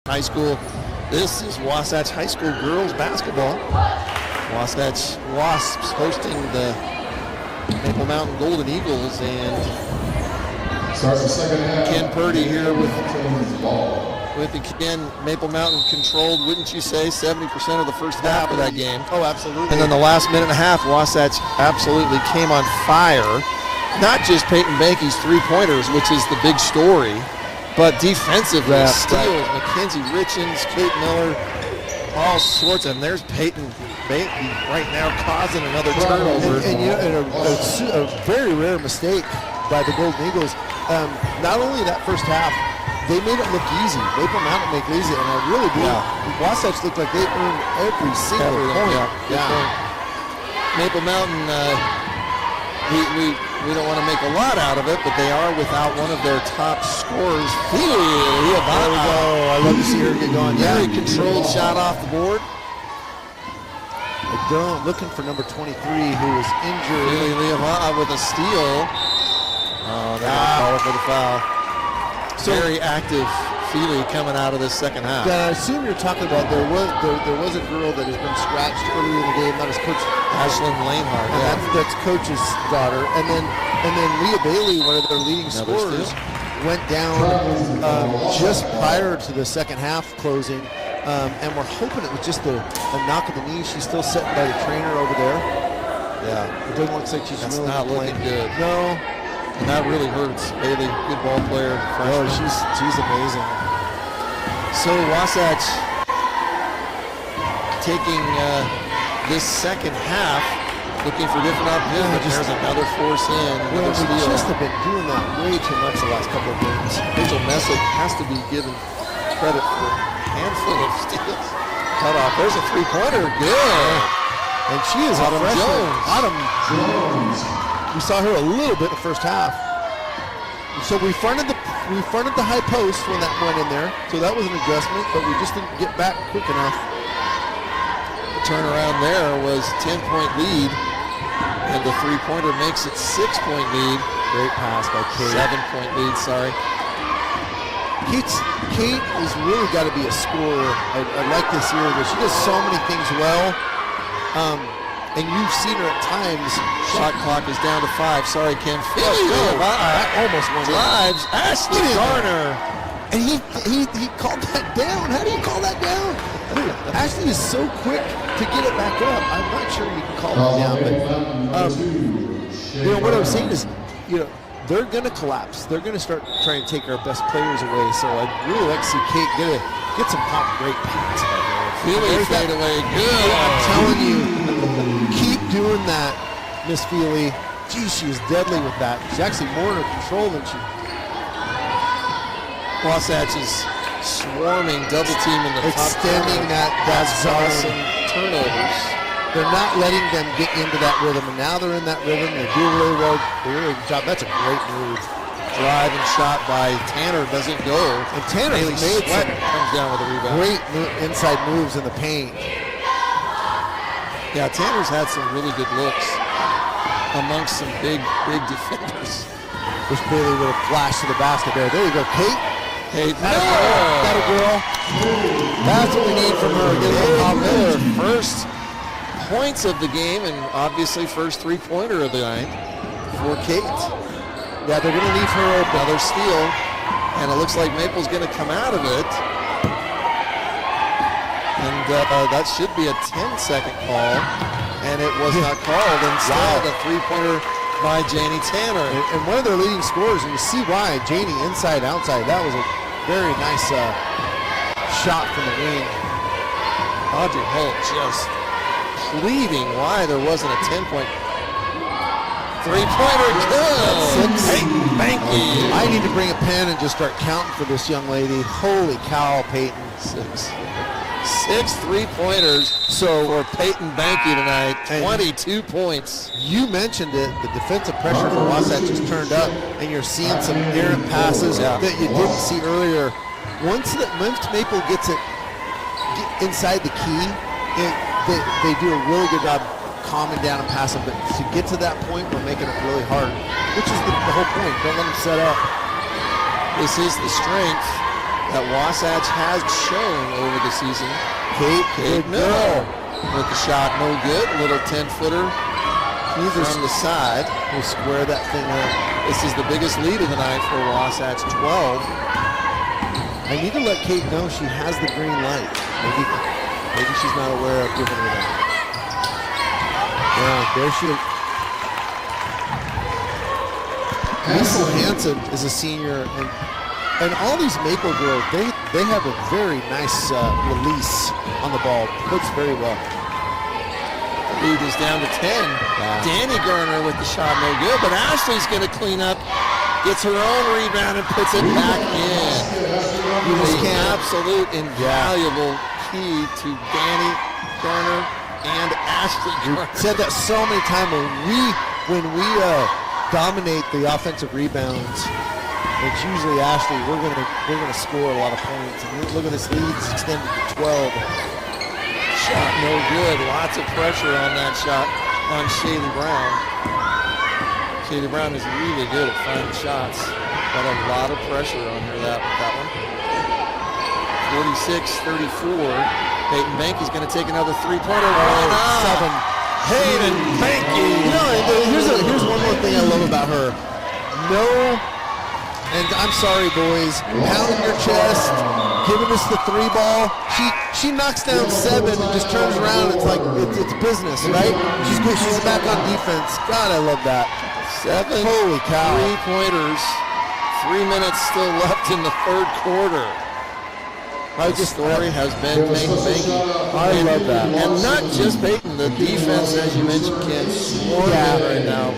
High school. This is Wasatch High School girls basketball. Wasatch Wasps hosting the Maple Mountain Golden Eagles, and Starts the second half. Ken Purdy here with ball. again, Maple Mountain controlled, wouldn't you say, 70% of the first half of that game. Oh, absolutely. And then the last minute and a half, Wasatch absolutely came on fire. Not just Peyton Banky's three-pointers, which is the big story, but defensively, steals, Mackenzie Richens, Kate Miller, all sorts of them. There's Peyton Banky right now causing another turnover. And you know, a very rare mistake by the Golden Eagles. Not only that first half, they made it look easy. Maple Mountain make it easy, and I really believe Wasatch looked like they earned every single point. Maple Mountain, we don't want to make a lot out of it, but they are without one of their top scorers. There we go. I love to see her get going. Very controlled shot off the board. Looking for number 23, who was injured. Really, Leava with a steal. Oh, they're going to call it for the foul. So, very active Feely coming out of this second half. I assume you're talking about there was a girl that has been scratched earlier in the game. That is Coach Ashlyn Lanehart. and that's Coach's daughter. And then Leah Bailey, one of their leading Another scorers, steal. went down just prior to the second half closing. And we're hoping it was just a knock of the knee. She's still sitting by the trainer over there. Yeah, it doesn't look like she's That's really not playing looking good. No. And that really hurts. Bailey, good ball player. Oh, freshman. she's amazing. So Wasatch taking this second half, looking for different opportunities. Yeah, But there's another force in, Well, another we steal. just have been doing that way too much the last couple of games. Mitchell Messick has to be given credit for a handful of steals. Cut off. There's a three-pointer. Good. And she is Autumn a freshman. Jones. Autumn, Jones. we saw her a little bit in the first half. So we fronted the high post when that went in there. So that was an adjustment, but we just didn't get back quick enough. The turnaround there was 10-point lead, and the three-pointer makes it 6-point lead. Great pass by Kate. 7-point lead, sorry. Kate has really got to be a scorer. I like this year, but she does so many things well. And you've seen her at times. Shot clock is down to 5. Sorry, Ken. That almost went in. Drives. Ashley Garner. And he called that down. How do you call that down? Ashley is so quick to get it back up. I'm not sure you can call it down, but what I was saying is, they're going to collapse. They're going to start trying to take our best players away. So I'd really like to see Kate get some great points. Feely fade away. Good. I'm telling you, keep doing that, Miss Feely. Gee, she is deadly with that. She's actually more in her control than she. Wasatch is swarming, double teaming the Extending top that zone. zone. Some turnovers. They're not letting them get into that rhythm, and now they're in that rhythm. They do really well. They really good job. That's a great move. Drive and shot by Tanner doesn't go. And Tanner Bailey made Sweat some comes down with a rebound. great inside moves in the paint. Yeah, Tanner's had some really good looks amongst some big defenders. Wish Bailey would have flashed to the basket there. There you go, Kate. Hey, That a girl. That's what we need from her. Get a little confidence. First points of the game, and obviously first three-pointer of the night for Kate. Yeah, they're going to leave her open. Another steal, and it looks like Maple's going to come out of it. And that should be a 10-second call, and it was not called. Instead, a three-pointer by Janie Tanner. And one of their leading scorers, and you see why. Janie inside, outside. That was a very nice shot from the wing. Audrey Holt just pleading why there wasn't a 10-point three-pointer. Good. Peyton Banky. I need to bring a pen and just start counting for this young lady. Holy cow, Peyton. Six three-pointers for Peyton Banky tonight. And 22 points. You mentioned it. The defensive pressure for Wasatch just turned up, and you're seeing some errant passes that you didn't see earlier. Once Maple gets it inside the key, they do a really good job calming down and passing. But to get to that point, we're making it really hard, which is the whole point. Don't let them set up. This is the strength that Wasatch has shown over the season. Kate Miller with the shot, no good. Little 10-footer from the side. We'll square that thing up. This is the biggest lead of the night for Wasatch, 12. I need to let Kate know she has the green light. Maybe she's not aware of giving her that. Yeah, there she is. Lisa Hansen is a senior, and all these Maple girls, they have a very nice release on the ball. Looks very well. Lead is down to 10. Danny Garner with the shot, no good, but Ashley's going to clean up, gets her own rebound and puts it back in. The absolute invaluable key to Danny Garner and Ashley Garner. We've said that so many times when we dominate the offensive rebounds. It's usually Ashley. We're gonna score a lot of points. And look at this lead; it's extended to 12. Shot no good. Lots of pressure on that shot on Shaylee Brown. Shaylee Brown is really good at finding shots, but a lot of pressure on her that one. 46-34. Peyton Banky's going to take another three-pointer. 7. Hayden Banky. You know, here's one more thing I love about her. No, and I'm sorry, boys, pounding your chest, giving us the 3-ball. She knocks down 7 and just turns around. It's like it's business, right? She's good. She's back on defense. God, I love that. 7 Holy cow. three-pointers. 3 minutes still left in the third quarter. The story has been Peyton Banky. I love that. And not just Peyton, the defense, as you mentioned, Ken, swarming right now,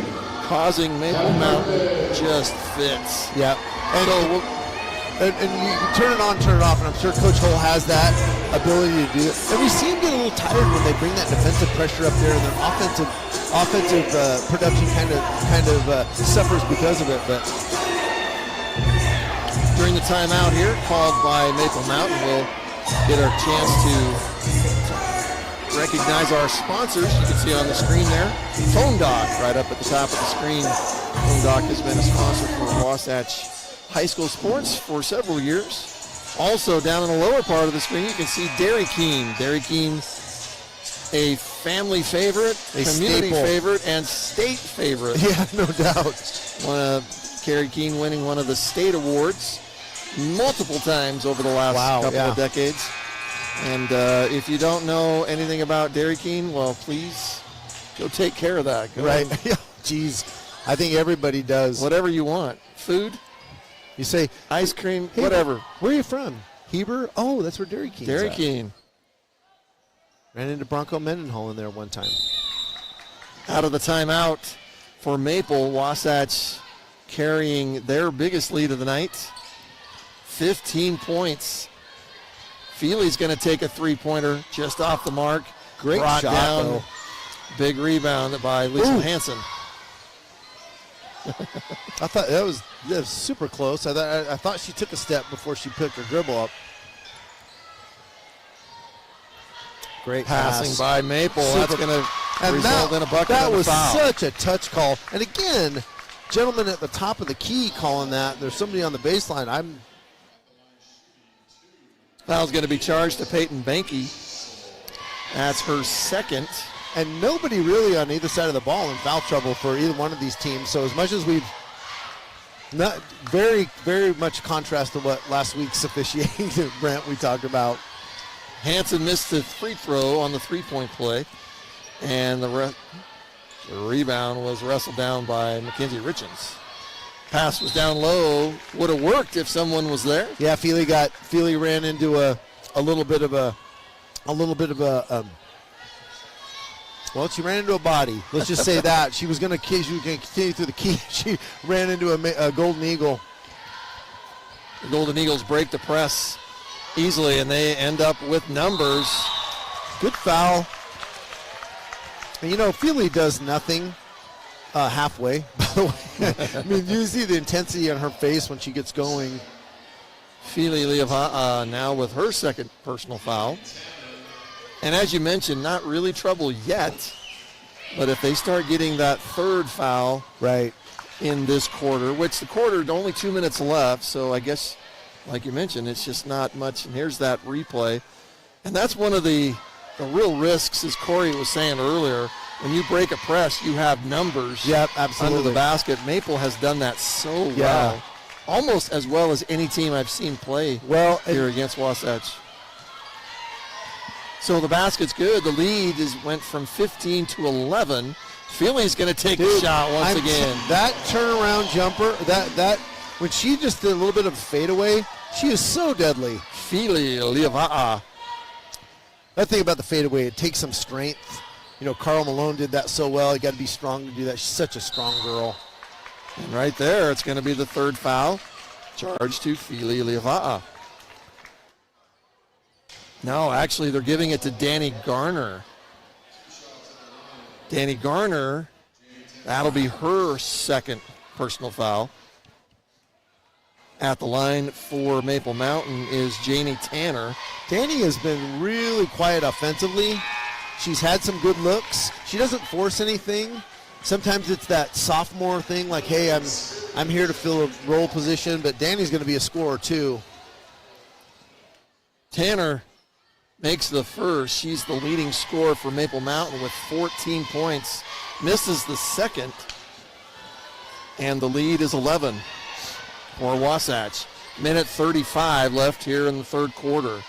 causing Maple Mountain just fits. Yeah. And, So and you turn it on, turn it off, and I'm sure Coach Hull has that ability to do it. And we see him get a little tired when they bring that defensive pressure up there, and their offensive production kind of suffers because of it. But during the timeout here, called by Maple Mountain, we'll get our chance to recognize our sponsors. You can see on the screen there, Phone Doc, right up at the top of the screen. Phone Doc has been a sponsor for Wasatch High School sports for several years. Also, down in the lower part of the screen, you can see Dairy King. Dairy King, a family favorite, a community staple. favorite, and state favorite. yeah, no doubt. Dairy King winning one of the state awards multiple times over the last couple of decades. And if you don't know anything about Dairy King, well, please go take care of that. Go Right. Jeez. I think everybody does. whatever you want. Food, You say, ice cream, hey, whatever. Where are you from? Heber? Oh, that's where Dairy King is Dairy at. King. Ran into Bronco Mendenhall in there one time. Out of the timeout for Maple, Wasatch carrying their biggest lead of the night. 15 points. Feely's going to take a three-pointer just off the mark. Great Brought shot, down. though. Big rebound by Lisa Ooh. Hansen. I thought that was super close. I thought she took a step before she picked her dribble up. Great Passing pass. by Maple. Super- That's going to And result in a bucket that and a was foul. such a touch call. And again, gentlemen at the top of the key calling that. There's somebody on the baseline. Foul's going to be charged to Peyton Banky. That's her second. And nobody really on either side of the ball in foul trouble for either one of these teams. So as much as we've not very, very much contrast to what last week's officiating, Brent, we talked about. Hansen missed the free throw on the three-point play. And the rebound was wrestled down by Mackenzie Richens. Pass was down low. Would have worked if someone was there. Yeah, Feely ran into a little bit of a she ran into a body. Let's just say that. She was going to continue through the key. She ran into a Golden Eagle. The Golden Eagles break the press easily, and they end up with numbers. Good foul. And Feely does nothing halfway, by the way. I mean, you see the intensity on her face when she gets going. Feely Leava'a now with her second personal foul. And as you mentioned, not really trouble yet, but if they start getting that third foul right in this quarter, which the quarter, only 2 minutes left, so I guess, like you mentioned, it's just not much. And here's that replay. And that's one of the real risks, as Corey was saying earlier. When you break a press, you have numbers absolutely. under the basket. Maple has done that so well, almost as well as any team I've seen play here against Wasatch. So the basket's good. The lead went from 15 to 11. Feely's going to take the shot once again. That turnaround jumper, that when she just did a little bit of a fadeaway, she is so deadly. Feely Leava'a. That thing about the fadeaway, it takes some strength. Carl Malone did that so well. You got to be strong to do that. She's such a strong girl. And right there, it's going to be the third foul. Charge to Feely Leava'a. No, actually, they're giving it to Danny Garner. Danny Garner, that'll be her second personal foul. At the line for Maple Mountain is Janie Tanner. Danny has been really quiet offensively. She's had some good looks. She doesn't force anything. Sometimes it's that sophomore thing, like, hey, I'm here to fill a role position, but Danny's going to be a scorer too. Tanner makes the first. She's the leading scorer for Maple Mountain with 14 points. Misses the second. And the lead is 11 for Wasatch. Minute 35 left here in the third quarter.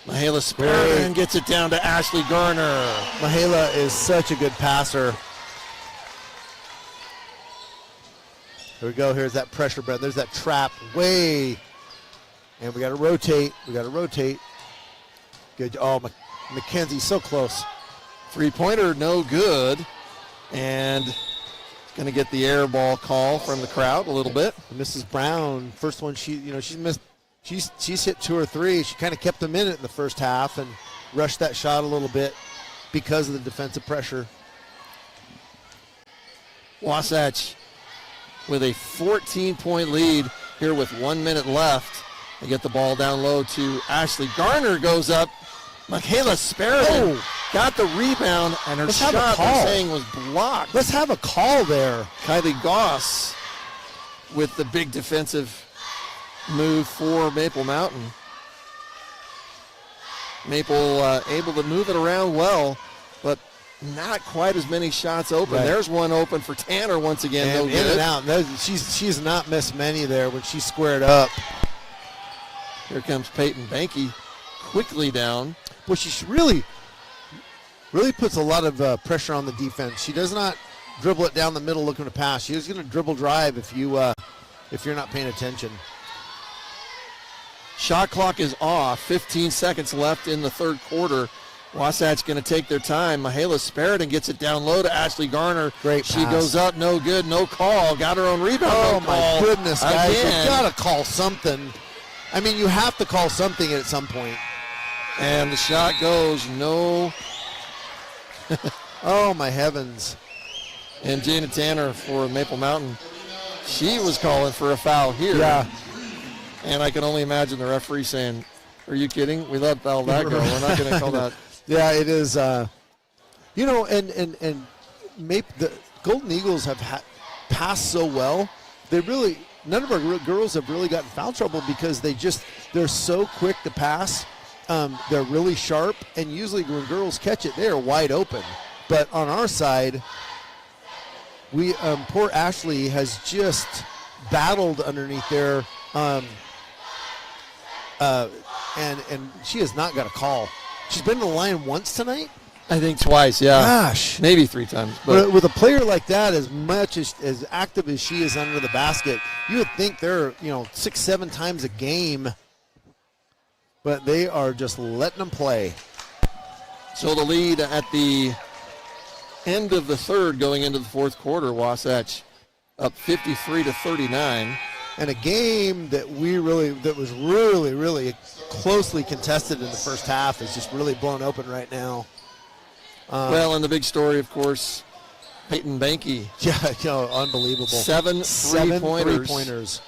Michaela Sperrin gets it down to Ashley Garner. Michaela is such a good passer. Here we go. Here's that pressure, Brett. There's that trap way. And we got to rotate. Good. Oh, Mackenzie, so close. Three-pointer, no good. And going to get the air ball call from the crowd a little bit. Mrs. Brown, first one she's missed. She's hit 2 or 3. She kind of kept them in it in the first half and rushed that shot a little bit because of the defensive pressure. Wasatch with a 14-point lead here with 1 minute left. They get the ball down low to Ashley Garner, goes up. Michaela Sperrin got the rebound, and her shot, they're saying, was blocked. Let's have a call there. Kylie Goss with the big defensive move for Maple Mountain. Maple able to move it around well, but not quite as many shots open. Right. There's one open for Tanner once again. And no in good. and out. She's not missed many there when she squared up. Here comes Peyton Banky quickly down. Well, she really puts a lot of pressure on the defense. She does not dribble it down the middle looking to pass. She's going to dribble drive if you're not paying attention. Shot clock is off. 15 seconds left in the third quarter. Wasatch going to take their time. Michaela Sperrin gets it down low to Ashley Garner. Great She pass. Goes up, no good, no call. Got her own rebound. Oh, no my call. goodness, guys. Again. You got to call something. I mean, you have to call something at some point. And the shot goes no. Oh, my heavens. And Jana Tanner for Maple Mountain, she was calling for a foul here. Yeah. And I can only imagine the referee saying, "Are you kidding? We let all that go. We're not going to call that." Yeah, it is. And the Golden Eagles have passed so well. None of our girls have really gotten foul trouble because they're so quick to pass. They're really sharp, and usually when girls catch it, they are wide open. But on our side, poor Ashley has just battled underneath there, and she has not got a call. She's been to the line once tonight. I think twice, yeah. Gosh. Maybe 3 times. But with a player like that, as active as she is under the basket, you would think they're 6-7 times a game. But they are just letting them play. So the lead at the end of the third going into the fourth quarter, Wasatch up 53-39. And a game that was really, really closely contested in the first half is just really blown open right now. Well, and the big story, of course, Peyton Banky. Yeah, unbelievable. 7 three-pointers.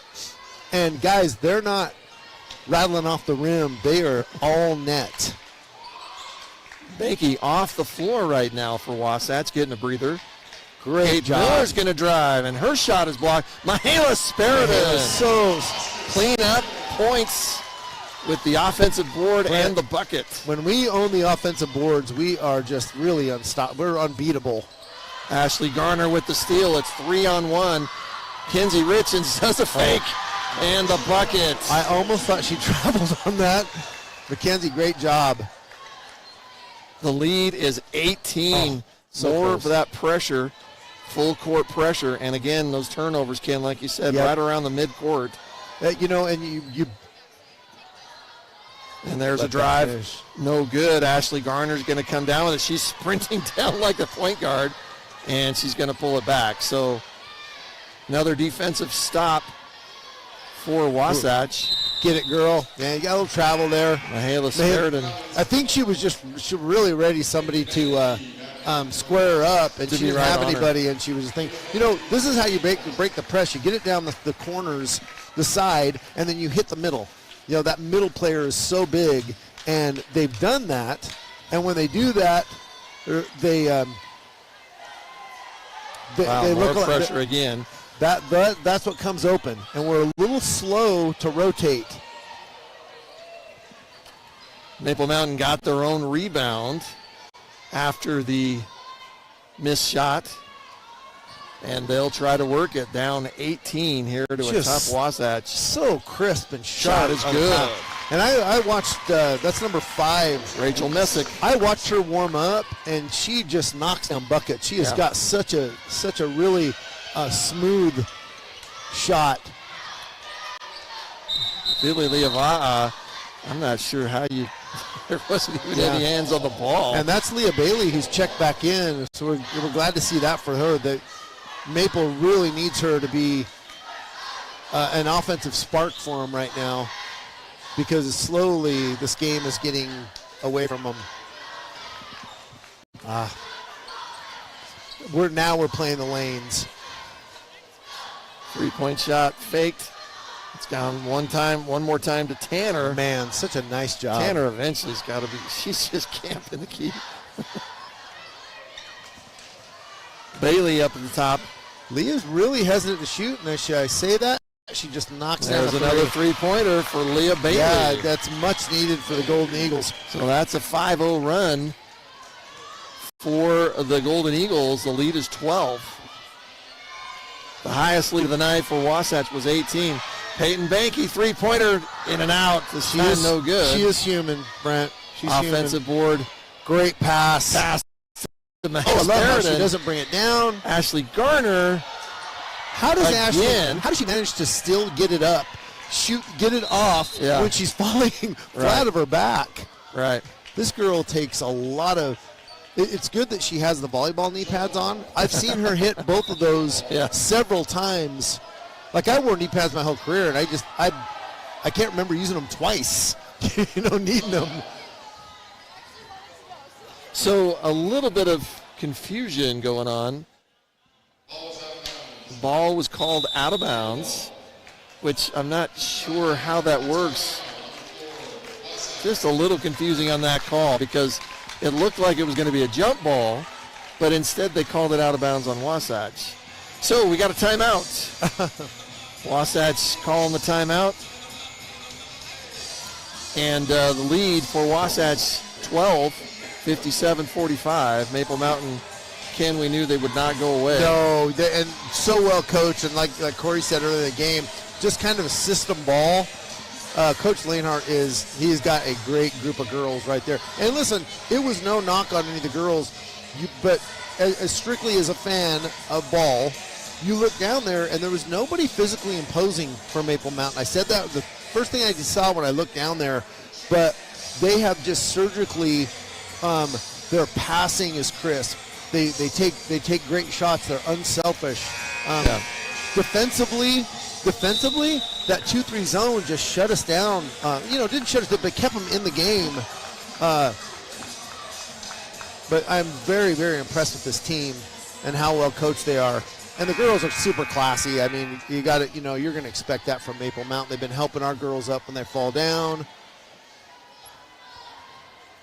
And guys, they're not rattling off the rim. They are all net. Banky off the floor right now for Wasatch, getting a breather. Great Kate job. Miller's going to drive, and her shot is blocked. Michaela Sperrin. So Clean up points with the offensive board and the bucket. When we own the offensive boards, we are just really unstoppable. We're unbeatable. Ashley Garner with the steal. It's 3-on-1. Kenzie Richens does a fake and the bucket. I almost thought she traveled on that. Mackenzie, great job. The lead is 18. So more close. for that pressure, full court pressure. And again, those turnovers, Ken, like you said, Yep. right around the midcourt. And you And there's a let that drive. finish. No good. Ashley Garner's going to come down with it. She's sprinting down like a point guard, and she's going to pull it back. So another defensive stop for Wasatch. Get it, girl. Yeah, you got a little travel there. Michaela Sperrin. I think she was really ready somebody to square her up, and To she be didn't right have on her. anybody, and she was just thinking, this is how you break the press. You get it down the corners, the side, and then you hit the middle. That middle player is so big, and they've done that. And when they do that, they Wow, more look like pressure again. that's what comes open, and we're a little slow to rotate. Maple Mountain got their own rebound after the missed shot, and they'll try to work it down 18 here to a tough Wasatch. So crisp and Shot is good. And I watched, that's number 5. Rachel Messick. I watched her warm up, and she just knocks down buckets. She has got such a really smooth shot. Billy Leava'a, I'm not sure how you, there wasn't even any hands on the ball. And that's Leah Bailey who's checked back in, so we're glad to see that for her, that Maple really needs her to be an offensive spark for them right now, because slowly this game is getting away from them. We're playing the lanes. 3-point shot faked. It's down one more time to Tanner. Man, such a nice job. Tanner eventually's got to be, she's just camping the key. Bailey up at the top. Leah's really hesitant to shoot, and should I say that? She just knocks down There's another three-pointer for Leah Bailey. Yeah, that's much needed for the Golden Eagles. So that's a 5-0 run for the Golden Eagles. The lead is 12. The highest lead of the night for Wasatch was 18. Peyton Banky, three-pointer, in and out. This time no good. She is human, Brent. She's offensive board. Great pass. Pass. I love how she doesn't bring it down. Ashley Garner. How does she manage to still get it up, get it off when she's falling flat of her back? Right. This girl takes a lot of. It's good that she has the volleyball knee pads on. I've seen her hit both of those several times. Like, I wore knee pads my whole career, and I can't remember using them twice. Needing them. So a little bit of confusion going on. Ball was called out of bounds, which I'm not sure how that works. Just a little confusing on that call, because it looked like it was going to be a jump ball, but instead they called it out of bounds on Wasatch. So we got a timeout. Wasatch calling the timeout. And the lead for Wasatch 12, 57-45. Maple Mountain, Ken, we knew they would not go away. No, and so well coached, and like Corey said earlier in the game, just kind of a system ball. Coach Lanehart he's got a great group of girls right there. And listen, it was no knock on any of the girls, but as strictly as a fan of ball, you look down there and there was nobody physically imposing for Maple Mountain. I said that the first thing I saw when I looked down there, but they have just surgically, their passing is crisp. They take great shots. They're unselfish. Defensively, that 2-3 zone just shut us down. Didn't shut us down, but kept them in the game. But I'm very, very impressed with this team and how well coached they are. And the girls are super classy. I mean, you got it. You're going to expect that from Maple Mountain. They've been helping our girls up when they fall down.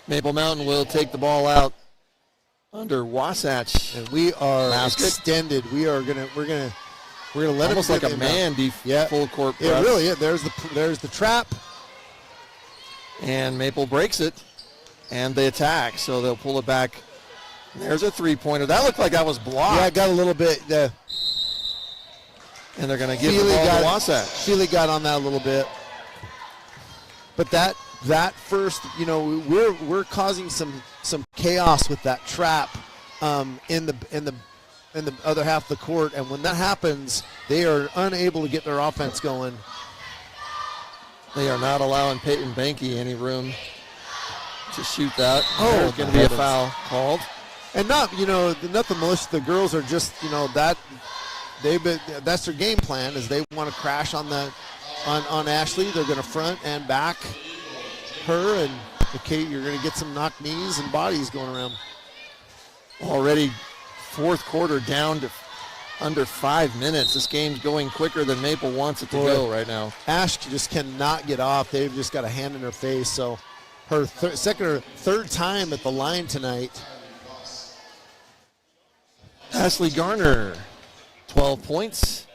Maple Mountain will take the ball out under Wasatch, and we are extended. We're gonna let almost it like a man full court press. It really is. There's the trap, and Maple breaks it, and they attack. So they'll pull it back. There's a three-pointer. That looked like that was blocked. Yeah, it got a little bit. And they're going to give the ball to Wasatch. Feely got on that a little bit, but that first, we're causing some chaos with that trap in the other half of the court, and when that happens, they are unable to get their offense going. They are not allowing Peyton Banky any room to shoot that. There's going to be a foul called. And nothing malicious. The girls are just, that's their game plan, is they want to crash on Ashley. They're going to front and back her, and you're going to get some knocked knees and bodies going around. Already fourth quarter down to under 5 minutes. This game's going quicker than Maple wants it to go right now. Ash just cannot get off. They've just got a hand in her face. So her second or third time at the line tonight. Ashley Garner, 12 points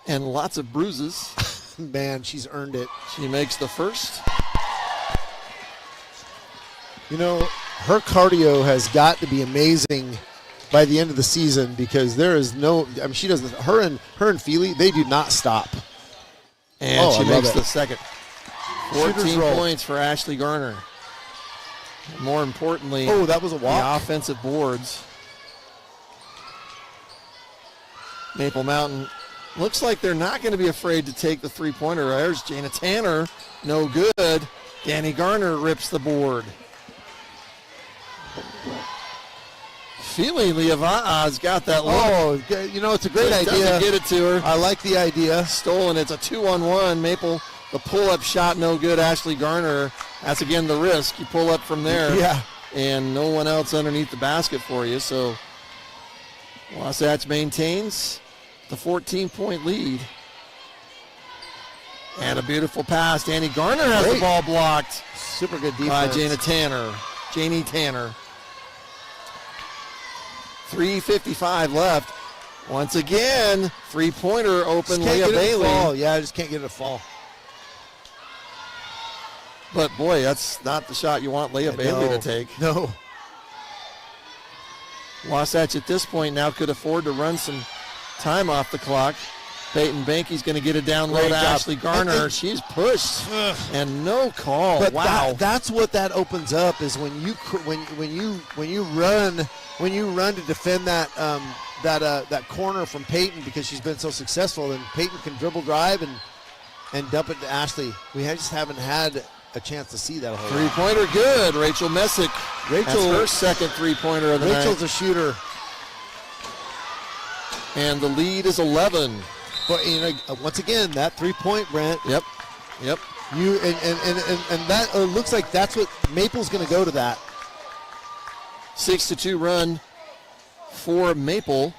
and lots of bruises. Man, she's earned it. She makes the first. You know, her cardio has got to be amazing by the end of the season, because there is no, I mean, she doesn't, her and Feely, they do not stop. And she I love makes it. the second. Shooter's 14 roll. points for Ashley Garner. More importantly, Oh, that was a the walk. offensive boards. Maple Mountain looks like they're not going to be afraid to take the three-pointer. There's Jana Tanner, no good. Danny Garner rips the board. Feely Leava's got that look. Oh, you know, it's a great Just idea. doesn't get it to her. I like the idea. Stolen. It's a 2-on-1. Maple, the pull-up shot, no good. Ashley Garner, that's again the risk. You pull up from there. Yeah. And no one else underneath the basket for you. So Wasatch maintains the 14-point lead. And a beautiful pass. Danny Garner has Great. the ball blocked Super good by defense. Janie Tanner. 3:55 left. Once again, three-pointer open, Just can't Leah get it to Bailey. fall. Yeah, I just can't get it to fall. But boy, that's not the shot you want Leah Bailey to take. No. Wasatch at this point now could afford to run some time off the clock. Peyton Banky's going to get it down low Great to job. Ashley Garner. She's pushed and no call. But wow. that's what that opens up, is when you run to defend that that corner from Peyton, because she's been so successful. Then Peyton can dribble drive and dump it to Ashley. We just haven't had a chance to see that a whole lot. Three-pointer good. Rachel Messick. That's her second three-pointer of the Rachel's night. a shooter. And the lead is 11. But you know, once again, that 3-point, Brent. Yep. You and that looks like that's what Maple's going to go to that. 6-2 run for Maple.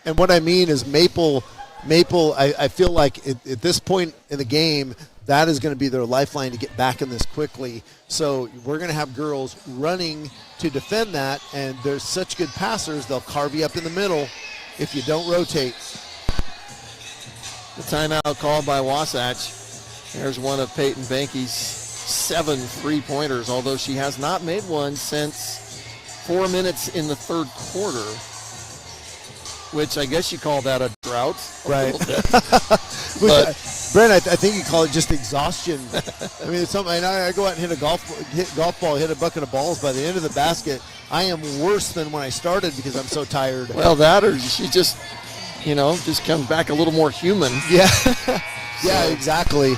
And what I mean is Maple. I feel like at this point in the game, that is going to be their lifeline to get back in this quickly. So we're going to have girls running to defend that, and there's such good passers, they'll carve you up in the middle if you don't rotate. The timeout called by Wasatch. There's one of Peyton Banky's 7 three-pointers, although she has not made one since 4 minutes in the third quarter, which I guess you call that a drought. Right. But Brent, I think you call it just exhaustion. I mean, it's something. I go out and hit a golf ball, hit a bucket of balls. By the end of the basket, I am worse than when I started because I'm so tired. well, that or she just comes back a little more human. Yeah, yeah, exactly.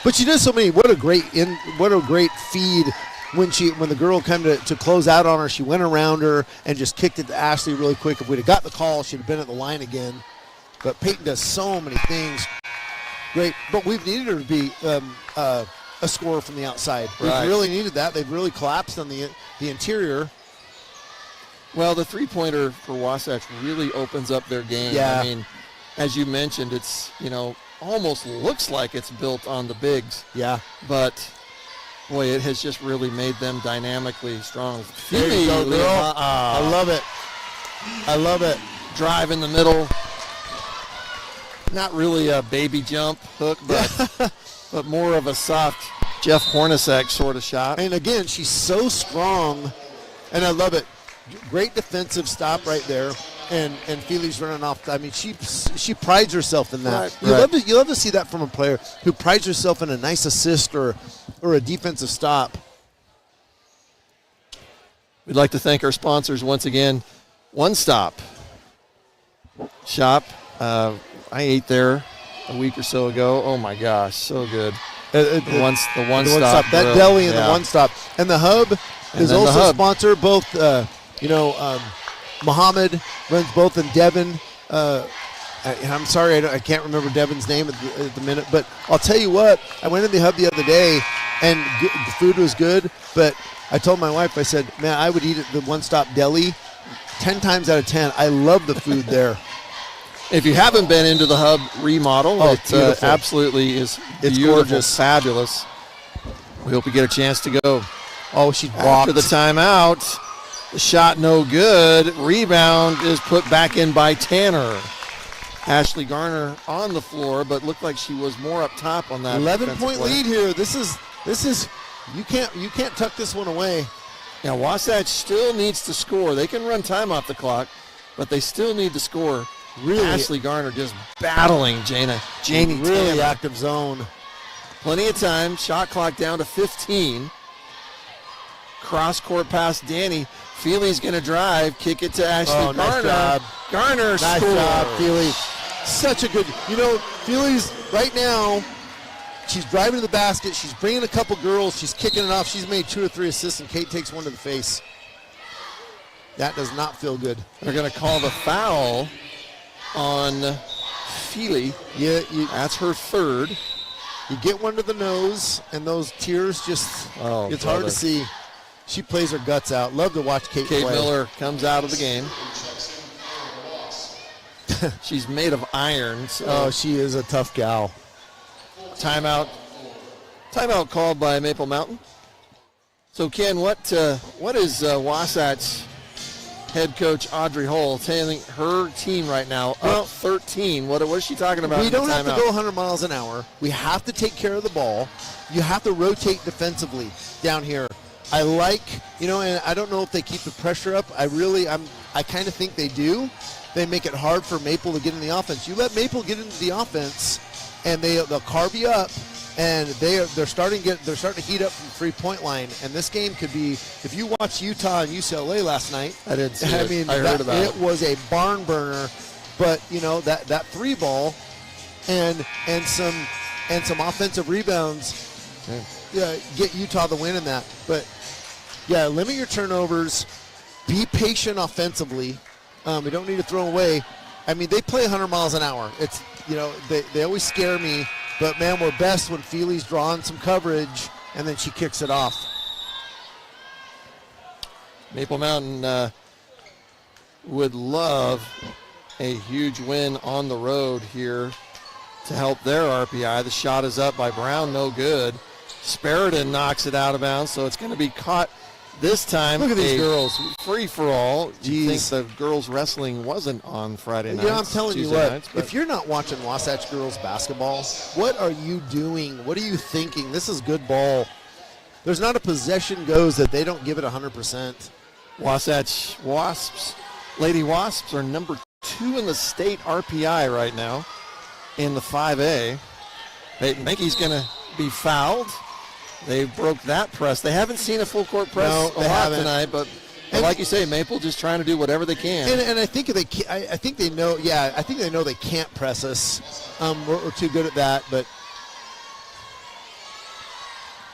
But she does so many. What a great feed when the girl came to close out on her. She went around her and just kicked it to Ashley really quick. If we'd have got the call, she'd have been at the line again. But Peyton does so many things. Great, but we've needed her to be a scorer from the outside. Right. We've really needed that. They've really collapsed on the interior. Well, the three-pointer for Wasatch really opens up their game. Yeah. I mean, as you mentioned, it's, almost looks like it's built on the bigs. Yeah. But, boy, it has just really made them dynamically strong. There you go, girl. I love it. I love it. Drive in the middle. Not really a baby jump hook, but more of a soft Jeff Hornacek sort of shot. And again, she's so strong, and I love it. Great defensive stop right there, and Feely's running off. I mean, she prides herself in that. Right. You love to see that from a player who prides herself in a nice assist or a defensive stop. We'd like to thank our sponsors once again. One Stop Shop. I ate there a week or so ago. Oh my gosh, so good. The one stop. That grill. deli and Yeah. the One Stop. And the Hub is then the also Hub. sponsor. Both, Muhammad runs both in Devon. I'm sorry, I can't remember Devon's name at the minute. But I'll tell you what, I went in the Hub the other day, and the food was good. But I told my wife, I said, man, I would eat at the One Stop Deli 10 times out of 10. I love the food there. If you haven't been into the Hub remodel, Oh, it beautiful. absolutely is It's beautiful, gorgeous. fabulous. We hope you get a chance to go. Oh, she walked. After the timeout, the shot no good. Rebound is put back in by Tanner. Ashley Garner on the floor, but looked like she was more up top on that. 11-point defensive play. lead here. This is you can't tuck this one away. Now, Wasatch still needs to score. They can run time off the clock, but they still need to score. Really, Ashley Garner just battling Janie really Tanner. active zone. Plenty of time. Shot clock down to 15. Cross court pass Danny. Feely's going to drive. Kick it to Ashley Garner. Nice job. Garner Nice scores. job, Feely. Such a good, Feely's right now, she's driving to the basket. She's bringing a couple girls. She's kicking it off. She's made 2 or 3 assists, and Kate takes one to the face. That does not feel good. They're going to call the foul on Feely. Yeah, That's her third. you get one to the nose, and those tears just, it's hard brother. to see. She plays her guts out. Love to watch Kate play. Miller comes out of the game. She's made of iron. So Oh, she is a tough gal. Timeout called by Maple Mountain. So, Ken, what is Wasatch head coach Audrey Hull telling her team right now? Up 13. What is she talking about? We in the don't have to timeout? go 100 miles an hour. We have to take care of the ball. You have to rotate defensively down here. I like, and I don't know if they keep the pressure up. I kind of think they do. They make it hard for Maple to get in the offense. You let Maple get into the offense, and they'll carve you up. And they're starting to heat up from the 3-point line. And this game could be, if you watched Utah and UCLA last night, I didn't see it. I heard about it. It was a barn burner. But that 3 ball and some offensive rebounds, get Utah the win in that. But yeah, limit your turnovers. Be patient offensively. We don't need to throw away. I mean, they play 100 miles an hour. It's they always scare me. But, man, we're best when Feely's drawing some coverage, and then she kicks it off. Maple Mountain would love a huge win on the road here to help their RPI. The shot is up by Brown, no good. Spariton knocks it out of bounds, so it's going to be caught this time. Look at these girls. Free for all. You think Jeez. the girls wrestling wasn't on Friday night? I'm telling you Tuesday what, nights, but if you're not watching Wasatch girls basketball, what are you doing? What are you thinking? This is good ball. There's not a possession goes that they don't give it 100%. Wasatch Lady Wasps are number 2 in the state RPI right now in the 5A. Peyton Mankey's going to be fouled. They broke that press. They haven't seen a full court press a lot tonight, but like you say, Maple just trying to do whatever they can. And I think I think they know. Yeah, I think they know they can't press us. We're too good at that. But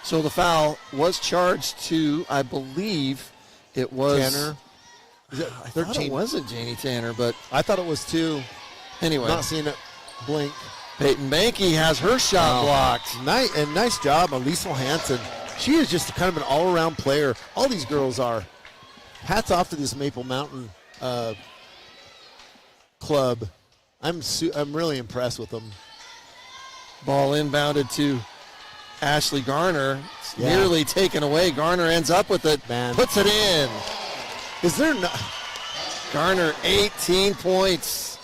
so the foul was charged to, I believe, it was Tanner. Is it I thought 13? it wasn't Janie Tanner, but I thought it was 2. anyway, Not seeing it blink. Peyton Mankey has her shot blocked. Nice job, Liesl Hansen. She is just kind of an all-around player. All these girls are. Hats off to this Maple Mountain club. I'm really impressed with them. Ball inbounded to Ashley Garner. It's Yeah. nearly taken away. Garner ends up with it. Man. Puts it in. Is there not? Garner, 18 points.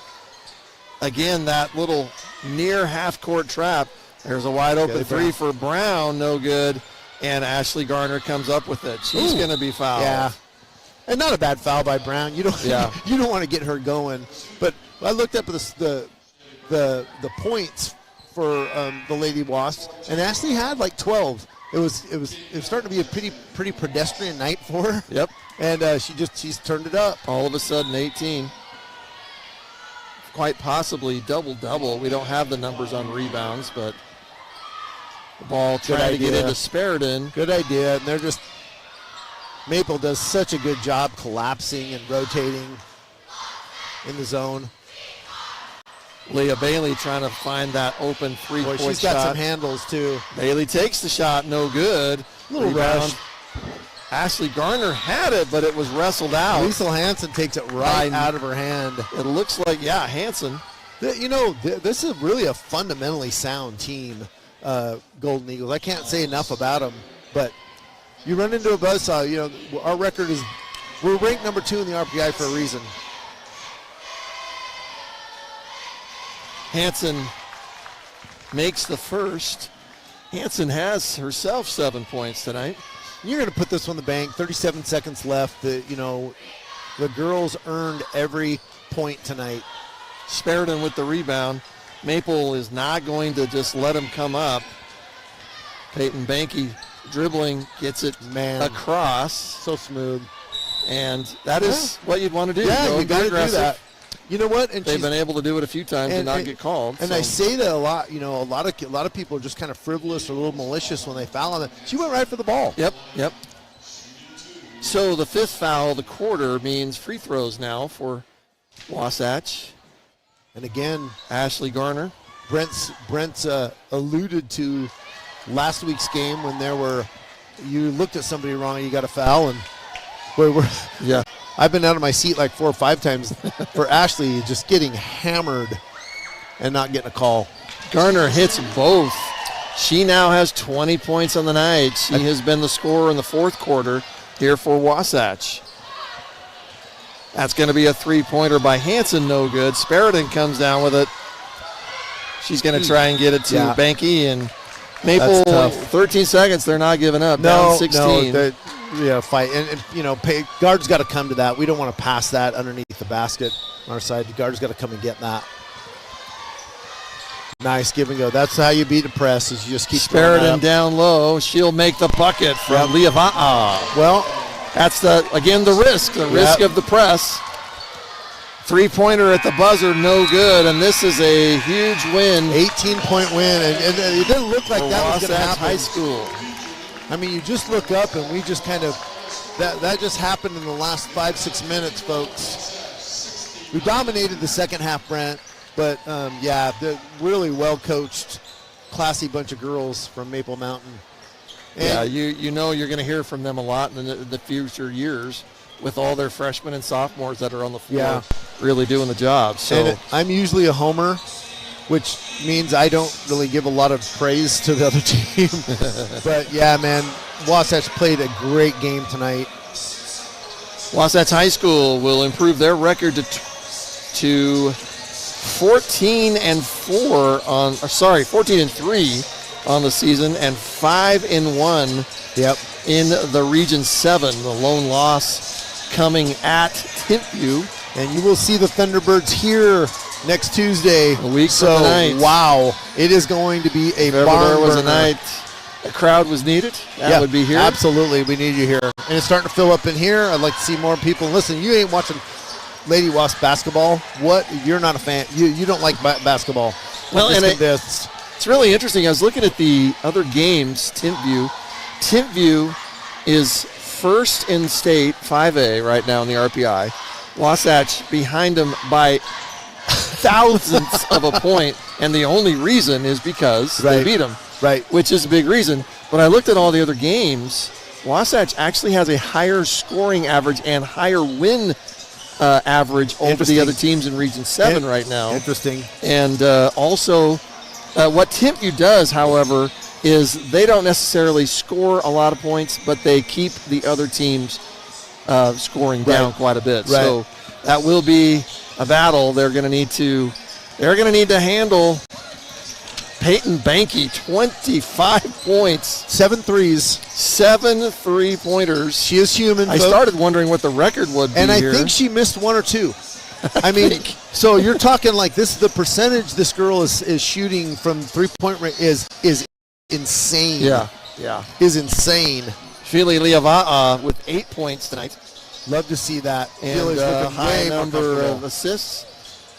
Again, that little near half-court trap. There's a wide-open three for Brown, no good. And Ashley Garner comes up with it. She's going to be fouled. Yeah. And not a bad foul by Brown. You don't you don't want to get her going. But I looked up the points for the Lady Wasps, and Ashley had like 12. It was starting to be a pretty pedestrian night for her. Yep. And she's turned it up. All of a sudden, 18. Quite possibly double-double. We don't have the numbers on rebounds, but the ball trying to get into Spariton. Good idea. And they're just Maple does such a good job collapsing and rotating in the zone. Leah Bailey trying to find that open three-point shot. She's got some handles, too. Bailey takes the shot, no good. Little Rebound. rush. Ashley Garner had it, but it was wrestled out. Liesl Hansen takes it right out of her hand. It looks like, Hansen. This is really a fundamentally sound team, Golden Eagles. I can't say enough about them, but you run into a buzzsaw. Our record is, we're ranked number 2 in the RPI for a reason. Hansen makes the first. Hansen has herself 7 points tonight. You're going to put this on the bank. 37 seconds left. The girls earned every point tonight. Spariton with the rebound. Maple is not going to just let him come up. Peyton Banky dribbling, gets it across. So smooth. And that is what you'd want to do. Yeah, you got to do that. You know what? And they've been able to do it a few times and not get called. And I say that a lot. A lot of people are just kind of frivolous or a little malicious when they foul on it. She went right for the ball. Yep. So the fifth foul of the quarter means free throws now for Wasatch. And again, Ashley Garner. Brent's alluded to last week's game when you looked at somebody wrong and you got a foul, and yeah. I've been out of my seat like 4 or 5 times for Ashley just getting hammered and not getting a call. Garner hits both. She now has 20 points on the night. She has been the scorer in the fourth quarter here for Wasatch. That's going to be a three-pointer by Hanson, no good. Spariton comes down with it. She's going to try and get it to Banky, and Maple, 13 seconds, they're not giving up. Down 16. Fight. And guard's got to come to that. We don't want to pass that underneath the basket on our side. The guard's got to come and get that. Nice give and go. That's how you beat a press, is you just keep Spariton down low. She'll make the bucket from Liava'a. Well, that's the risk of the press. Three-pointer at the buzzer, no good, and this is a huge win. 18-point win, and it didn't look like that was going to happen. High school. I mean, you just look up, and we just kind of, that just happened in the last 5-6 minutes, folks. We dominated the second half, Brent, but the really well-coached, classy bunch of girls from Maple Mountain. And you're going to hear from them a lot in the future years with all their freshmen and sophomores that are on the floor really doing the job. So and I'm usually a homer, which means I don't really give a lot of praise to the other team. But, man, Wasatch played a great game tonight. Wasatch High School will improve their record to 14-3 on the season and 5-1 in the Region 7. The lone loss coming at Timpview. And you will see the Thunderbirds here next Tuesday. A week from tonight. Wow, it is going to be a barn there was burner. a night a crowd was needed, that would be here. Absolutely, we need you here. And it's starting to fill up in here. I'd like to see more people. Listen, you ain't watching Lady Wasp basketball. What? You're not a fan. You don't like basketball. Well, and it's really interesting. I was looking at the other games, Timpview. Timpview is first in state, 5A right now in the RPI. Wasatch behind them by thousandths of a point, and the only reason is because they beat them, which is a big reason. But I looked at all the other games. Wasatch actually has a higher scoring average and higher win average over the other teams in Region 7 right now. Interesting. And also, what Timpview does, however, is they don't necessarily score a lot of points, but they keep the other teams scoring down quite a bit. So that will be a battle. They're going to need to handle Peyton Banky, 25 points. 7 threes. 7 3-pointers. She is human. I started wondering what the record would be and I here. think she missed 1 or 2. I mean, so you're talking like this, the percentage this girl is shooting from three-point range is insane. Yeah. Is insane. Fili Liava'a with 8 points tonight. Love to see that. And a high number of assists.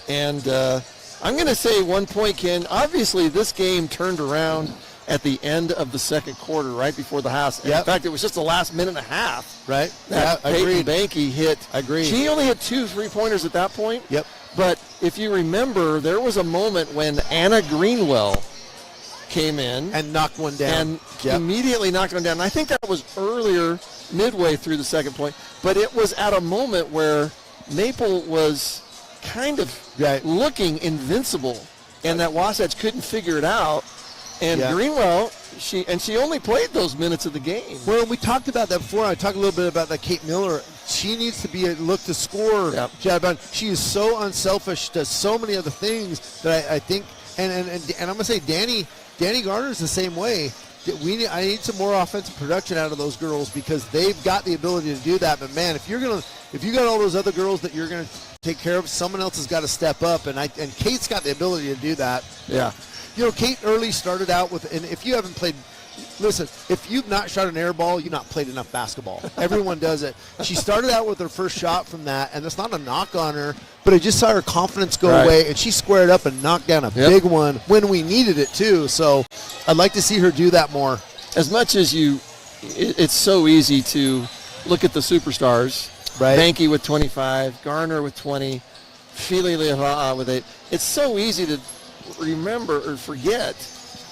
And I'm going to say 1 point, Ken. Obviously, this game turned around at the end of the second quarter, right before the half. In fact, it was just the last minute and a half. Right. That Peyton Banky hit. Agreed. She only had 2 3-pointers at that point. Yep. But if you remember, there was a moment when Anna Greenwell came in and knocked one down. And immediately knocked one down. And I think that was earlier, midway through the second point. But it was at a moment where Maple was kind of looking invincible, and that Wasatch couldn't figure it out. And Greenwell, she only played those minutes of the game. Well, we talked about that before. I talked a little bit about that Kate Miller. She needs to look to score. She is so unselfish, does so many other things that I think, and I'm going to say Danny Garner's the same way. I need some more offensive production out of those girls because they've got the ability to do that. But man, if you got all those other girls that you're gonna take care of, someone else has got to step up, and Kate's got the ability to do that. Yeah. Kate early started out with, and if you haven't played. Listen, if you've not shot an air ball, you've not played enough basketball. Everyone does it. She started out with her first shot from that, and it's not a knock on her, but I just saw her confidence go away, and she squared up and knocked down a big one when we needed it too. So I'd like to see her do that more. As much as it's so easy to look at the superstars. Right. Banky with 25, Garner with 20, Fili Leha with 8. It's so easy to remember or forget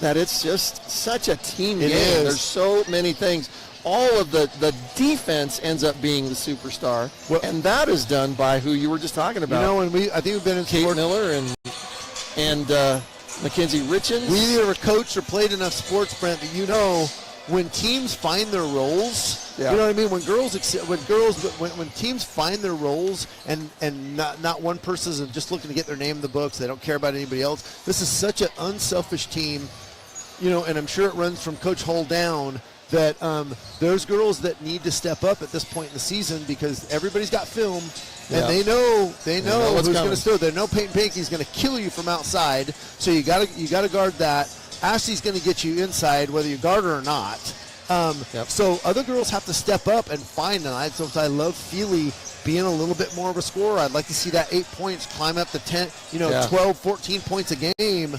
that it's just such a team game. Is. There's so many things. All of the defense ends up being the superstar, and that is done by who you were just talking about. I think we've been in Kate Miller and Mackenzie Richens. We either coached or played enough sports, Brent, that when teams find their roles, you know what I mean. When teams find their roles, and not one person is just looking to get their name in the books. They don't care about anybody else. This is such an unselfish team, and I'm sure it runs from Coach Hull down. That there's girls that need to step up at this point in the season because everybody's got film, and they know who's going to steal. They know Peyton Pankey's going to kill you from outside, so you got to guard that. Ashley's going to get you inside, whether you guard her or not. So other girls have to step up and find them. So I love Fili being a little bit more of a scorer. I'd like to see that 8 points climb up to 10, 12, 14 points a game.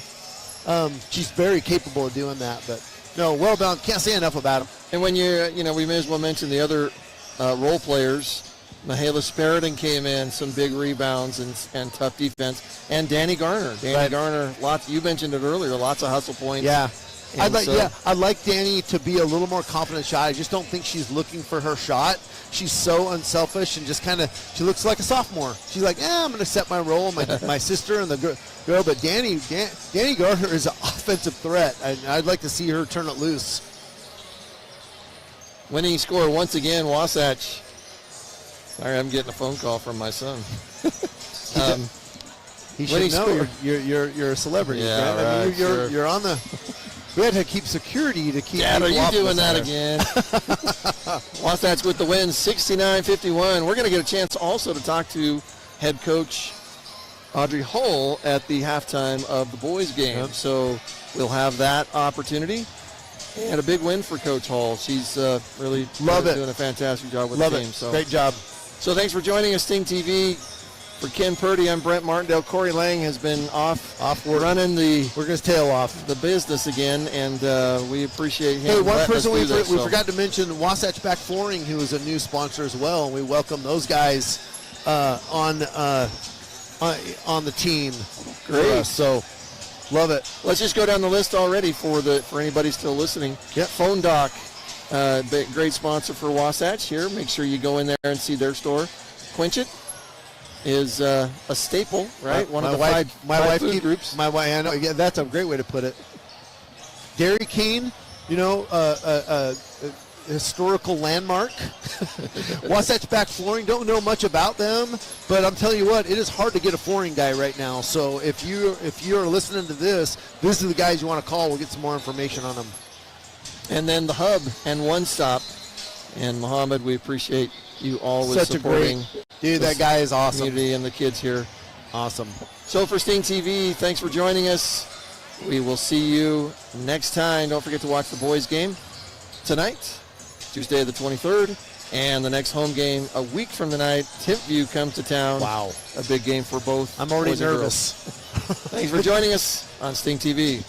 She's very capable of doing that, but. No, well done. Can't say enough about him. And when we may as well mention the other role players. Mahala Sparidan came in, some big rebounds and tough defense. And Danny Garner. Garner, lots. You mentioned it earlier. Lots of hustle points. Yeah. I'd like Danny to be a little more confident shot. I just don't think she's looking for her shot. She's so unselfish and just she looks like a sophomore. She's like, I'm going to set my role, my sister and the girl. But Danny Garner is an offensive threat. I'd like to see her turn it loose. Winning score once again, Wasatch. Sorry, I'm getting a phone call from my son. He should know you're a celebrity. Yeah, right? right, You're on the. We had to keep security to keep. Dad, are you doing that again? Wasatch with the win, 69-51. We're going to get a chance also to talk to head coach Audrey Hull at the halftime of the boys' game. Yep. So we'll have that opportunity. And a big win for Coach Hull. She's really doing a fantastic job with the team. So great job. So thanks for joining us, Sting TV. For Ken Purdy, I'm Brent Martindale. Corey Lang has been off running working his tail off the business again, and we appreciate him. Hey, one person we forgot to mention, Wasatch Back Flooring, who is a new sponsor as well, and we welcome those guys on the team. Great. So love it. Let's just go down the list already for anybody still listening. Yep. Phone Doc, great sponsor for Wasatch here. Make sure you go in there and see their store. Quenchit is a staple, right? One of the five food groups. My wife, I know. Yeah, that's a great way to put it. Dairy King, a historical landmark. Wasatch Back Flooring, don't know much about them, but I'm telling you what, it is hard to get a flooring guy right now. So if you're listening to this are the guys you want to call. We'll get some more information on them. And then the Hub and One Stop. And Muhammad, we appreciate you always supporting. Dude, that guy is awesome. Community and the kids here. Awesome. So for Sting TV, thanks for joining us. We will see you next time. Don't forget to watch the boys' game tonight, Tuesday the 23rd, and the next home game a week from tonight. Timpview comes to town. Wow. A big game for both. I'm already boys and nervous. Thanks for joining us on Sting TV.